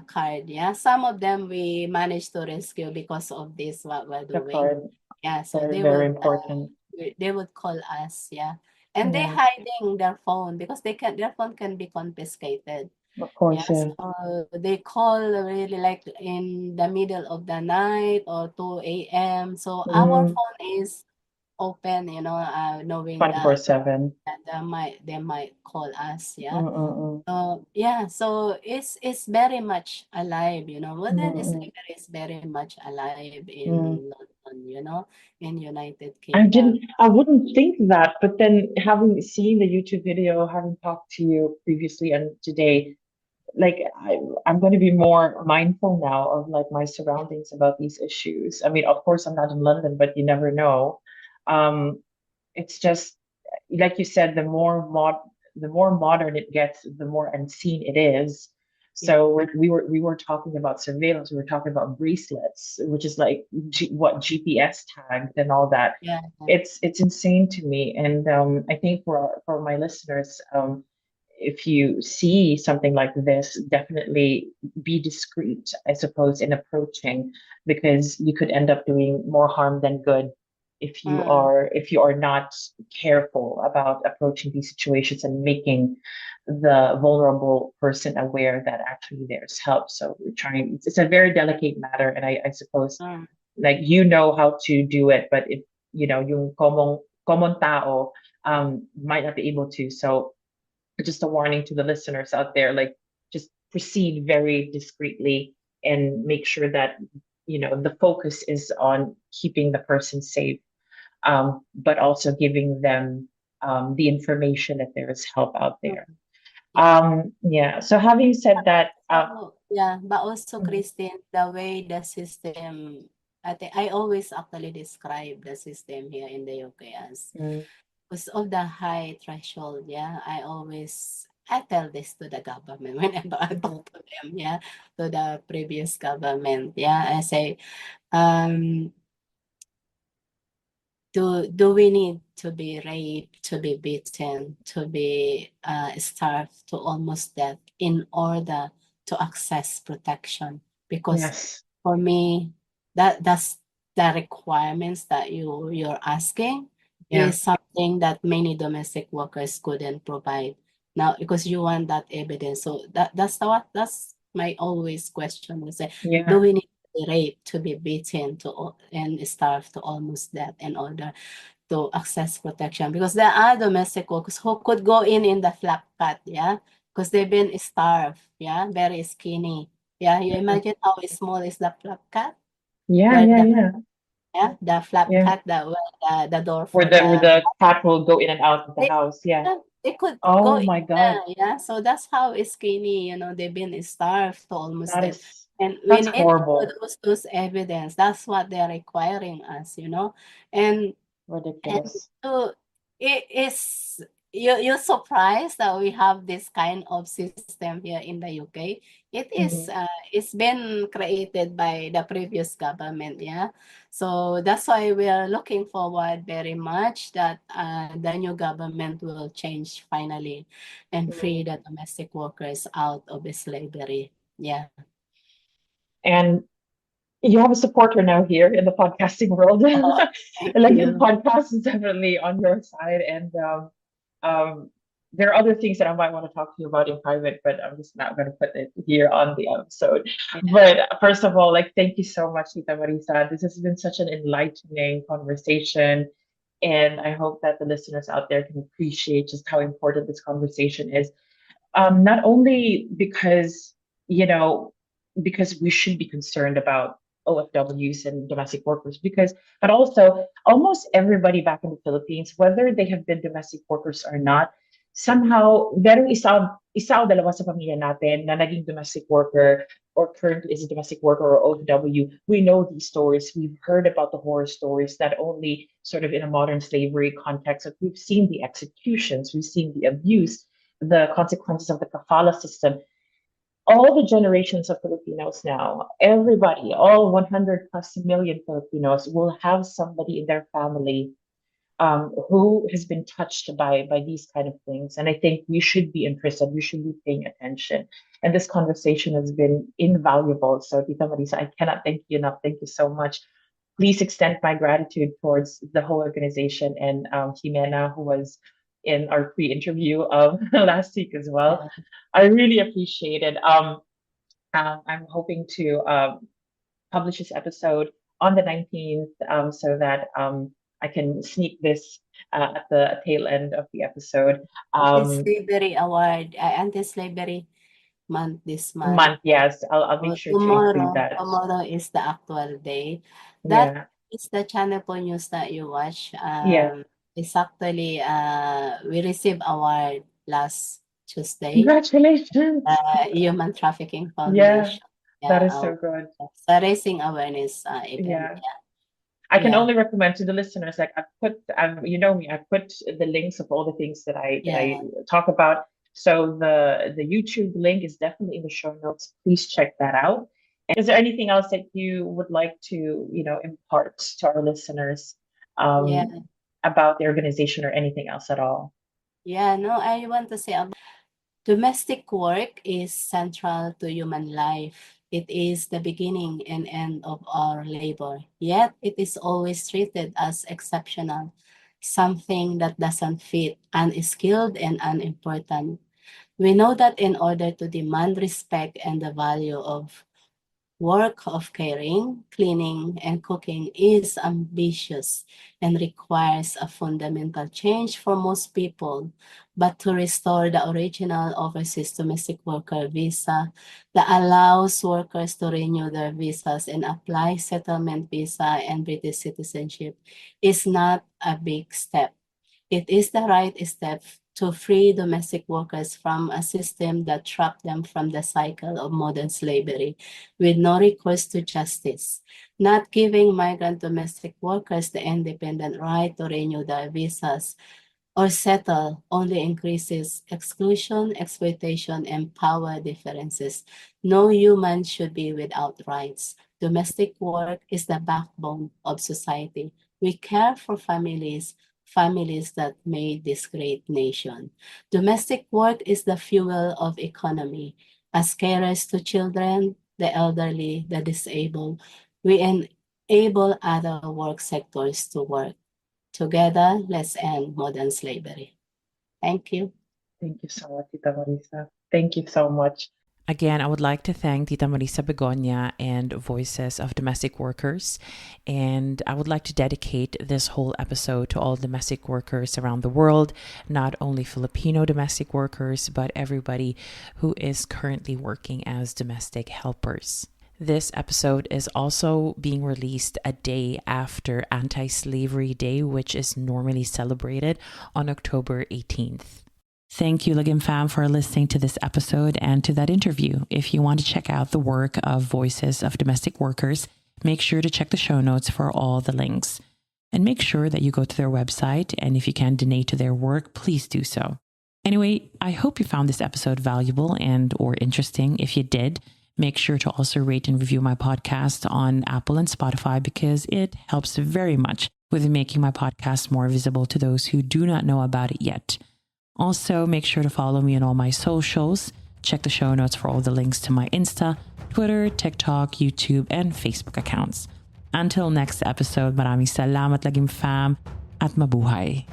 card. Yeah, some of them we managed to rescue because of this what we're The doing. card. Yeah, so Very, very important. they would call us. Yeah, and they Yeah. hiding their phone because their phone can be confiscated. Of Yeah, course. Yeah. so they call really like in the middle of the night or 2 a.m. So our Mm. phone is open, knowing that 24/7. they might call us, yeah. Mm-mm. So yeah, so it's very much alive, modern Mm-mm. slavery is very much alive Mm. in London, in United Kingdom. I wouldn't think that, but then having seen the YouTube video, having talked to you previously and today, like I'm going to be more mindful now of like my surroundings about these issues. I mean, of course, I'm not in London, but you never know. Um, it's just like you said, the more modern it gets, the more unseen it is. Yeah, So we were talking about surveillance. We were talking about bracelets, which is like what GPS tagged and all that. yeah, It's insane to me, and I think for my listeners, if you see something like this, definitely be discreet, I suppose, in approaching, because you could end up doing more harm than good mm, if you are not careful about approaching these situations and making the vulnerable person aware that actually there's help. So we're trying, it's a very delicate matter, and I suppose mm, like you know how to do it, but if you know yung common tao might not be able to. So just a warning to the listeners out there, like just proceed very discreetly and make sure that the focus is on keeping the person safe, but also giving them the information that there is help out there. mm, yeah. Yeah, so having said that, So, yeah, but also, mm, Christine, the way the system I always actually describe the system here in the UK as Mm. because of the high threshold, yeah, I tell this to the government whenever I Mhm. talk to them, yeah, to the previous government, yeah, I say, um, do we need to be raped, to be beaten, to be starved to almost death in order to access protection? Because Yes. for me, that's the requirements that you're asking Yeah. is something that many domestic workers couldn't provide. Now, because you want that evidence, so that's my always question. We say, do Yeah. we need to be raped, to be beaten, and starved to almost death in order to access protection? Because there are domestic workers who could go in the flap cut, yeah, because they've been starved, yeah, very skinny. Yeah, you Mhm. imagine how small is the flap cut, Yeah, where yeah, the yeah. yeah, the flap Yeah. cut, where the door Where for where the the cat will go in and out of the they, house. Yeah. yeah, they could go Oh in my God. there, yeah. So that's how skinny, they've been starved to almost That death. is And we that's need to horrible. produce those evidence. That's what they're requiring us. And and Ridiculous. so it is you're surprised that we have this kind of system here in the UK. Mhm. It's been created by the previous government, yeah. So that's why we are looking forward very much that the new government will change finally and free Mhm. the domestic workers out of slavery. Yeah. And you have a supporter now here in the podcasting world. Oh, thank Lagim you. podcast is definitely on your side, and um, there are other things that I might want to talk to you about in private, but I'm just not going to put it here on the episode. Yeah. But first of all, like, thank you so much, Tita Marisa. This has been such an enlightening conversation, and I hope that the listeners out there can appreciate just how important this conversation is, not only because, you know, because we should be concerned about OFWs and domestic workers, because, but also almost everybody back in the Philippines, whether they have been domestic workers or not, somehow, merong isa o dalawa sa pamilya natin na naging domestic worker or currently is a domestic worker or OFW. We know these stories. We've heard about the horror stories, not only sort of in a modern slavery context, but we've seen the executions, we've seen the abuse, the consequences of the kafala system. All the generations of Filipinos now, everybody, all 100 plus million Filipinos will have somebody in their family who has been touched by these kind of things. And I think we should be interested, we should be paying attention. And this conversation has been invaluable. So, Tita Marisa, I cannot thank you enough. Thank you so much. Please extend my gratitude towards the whole organization and Jimena, who was in our pre-interview of last week as well. Yeah. I really appreciate it. I'm hoping to publish this episode on the 19th, so that I can sneak this at the tail end of the episode. Um, Anti-slavery award, anti-slavery month this month. month, yes, I'll make So sure to include tomorrow, that. tomorrow is the actual day. That Yeah, is the channel po news that you watch. yeah. It's actually we received award last Tuesday. Congratulations. Human Trafficking Yeah, Foundation. that Yeah, is so good. the raising awareness event. Yeah. I can Yeah, only recommend to the listeners, like I put, you know me, I put the links of all the things that I yeah, talk about. So the YouTube link is definitely in the show notes. Please check that out. Is there anything else that you would like to, impart to our listeners, yeah, about the organization or anything else at all? yeah. No, I want to say domestic work is central to human life. It is the beginning and end of our labor. Yet it is always treated as exceptional, something that doesn't fit, unskilled and unimportant. We know that in order to demand respect and the value of work of caring, cleaning, and cooking is ambitious and requires a fundamental change for most people. But to restore the original overseas domestic worker visa that allows workers to renew their visas and apply settlement visa and British citizenship is not a big step. It is the right step to free domestic workers from a system that trapped them from the cycle of modern slavery with no recourse to justice. Not giving migrant domestic workers the independent right to renew their visas or settle only increases exclusion, exploitation, and power differences. No human should be without rights. Domestic work is the backbone of society. We care for families that made this great nation. Domestic work is the fuel of economy. As carers to children, the elderly, the disabled, we enable other work sectors to work. Together, let's end modern slavery. Thank you. Thank you so much, Tita Marissa. Thank you so much. Again, I would like to thank Tita Marissa Begonia and Voices of Domestic Workers. And I would like to dedicate this whole episode to all domestic workers around the world, not only Filipino domestic workers, but everybody who is currently working as domestic helpers. This episode is also being released a day after Anti-Slavery Day, which is normally celebrated on October 18th. Thank you, LagimFam, for listening to this episode and to that interview. If you want to check out the work of Voices of Domestic Workers, make sure to check the show notes for all the links. And make sure that you go to their website, and if you can donate to their work, please do so. Anyway, I hope you found this episode valuable and or interesting. If you did, make sure to also rate and review my podcast on Apple and Spotify because it helps very much with making my podcast more visible to those who do not know about it yet. Also, make sure to follow me on all my socials. Check the show notes for all the links to my Insta, Twitter, TikTok, YouTube, and Facebook accounts. Until next episode, maraming salamat LagimFam at mabuhay.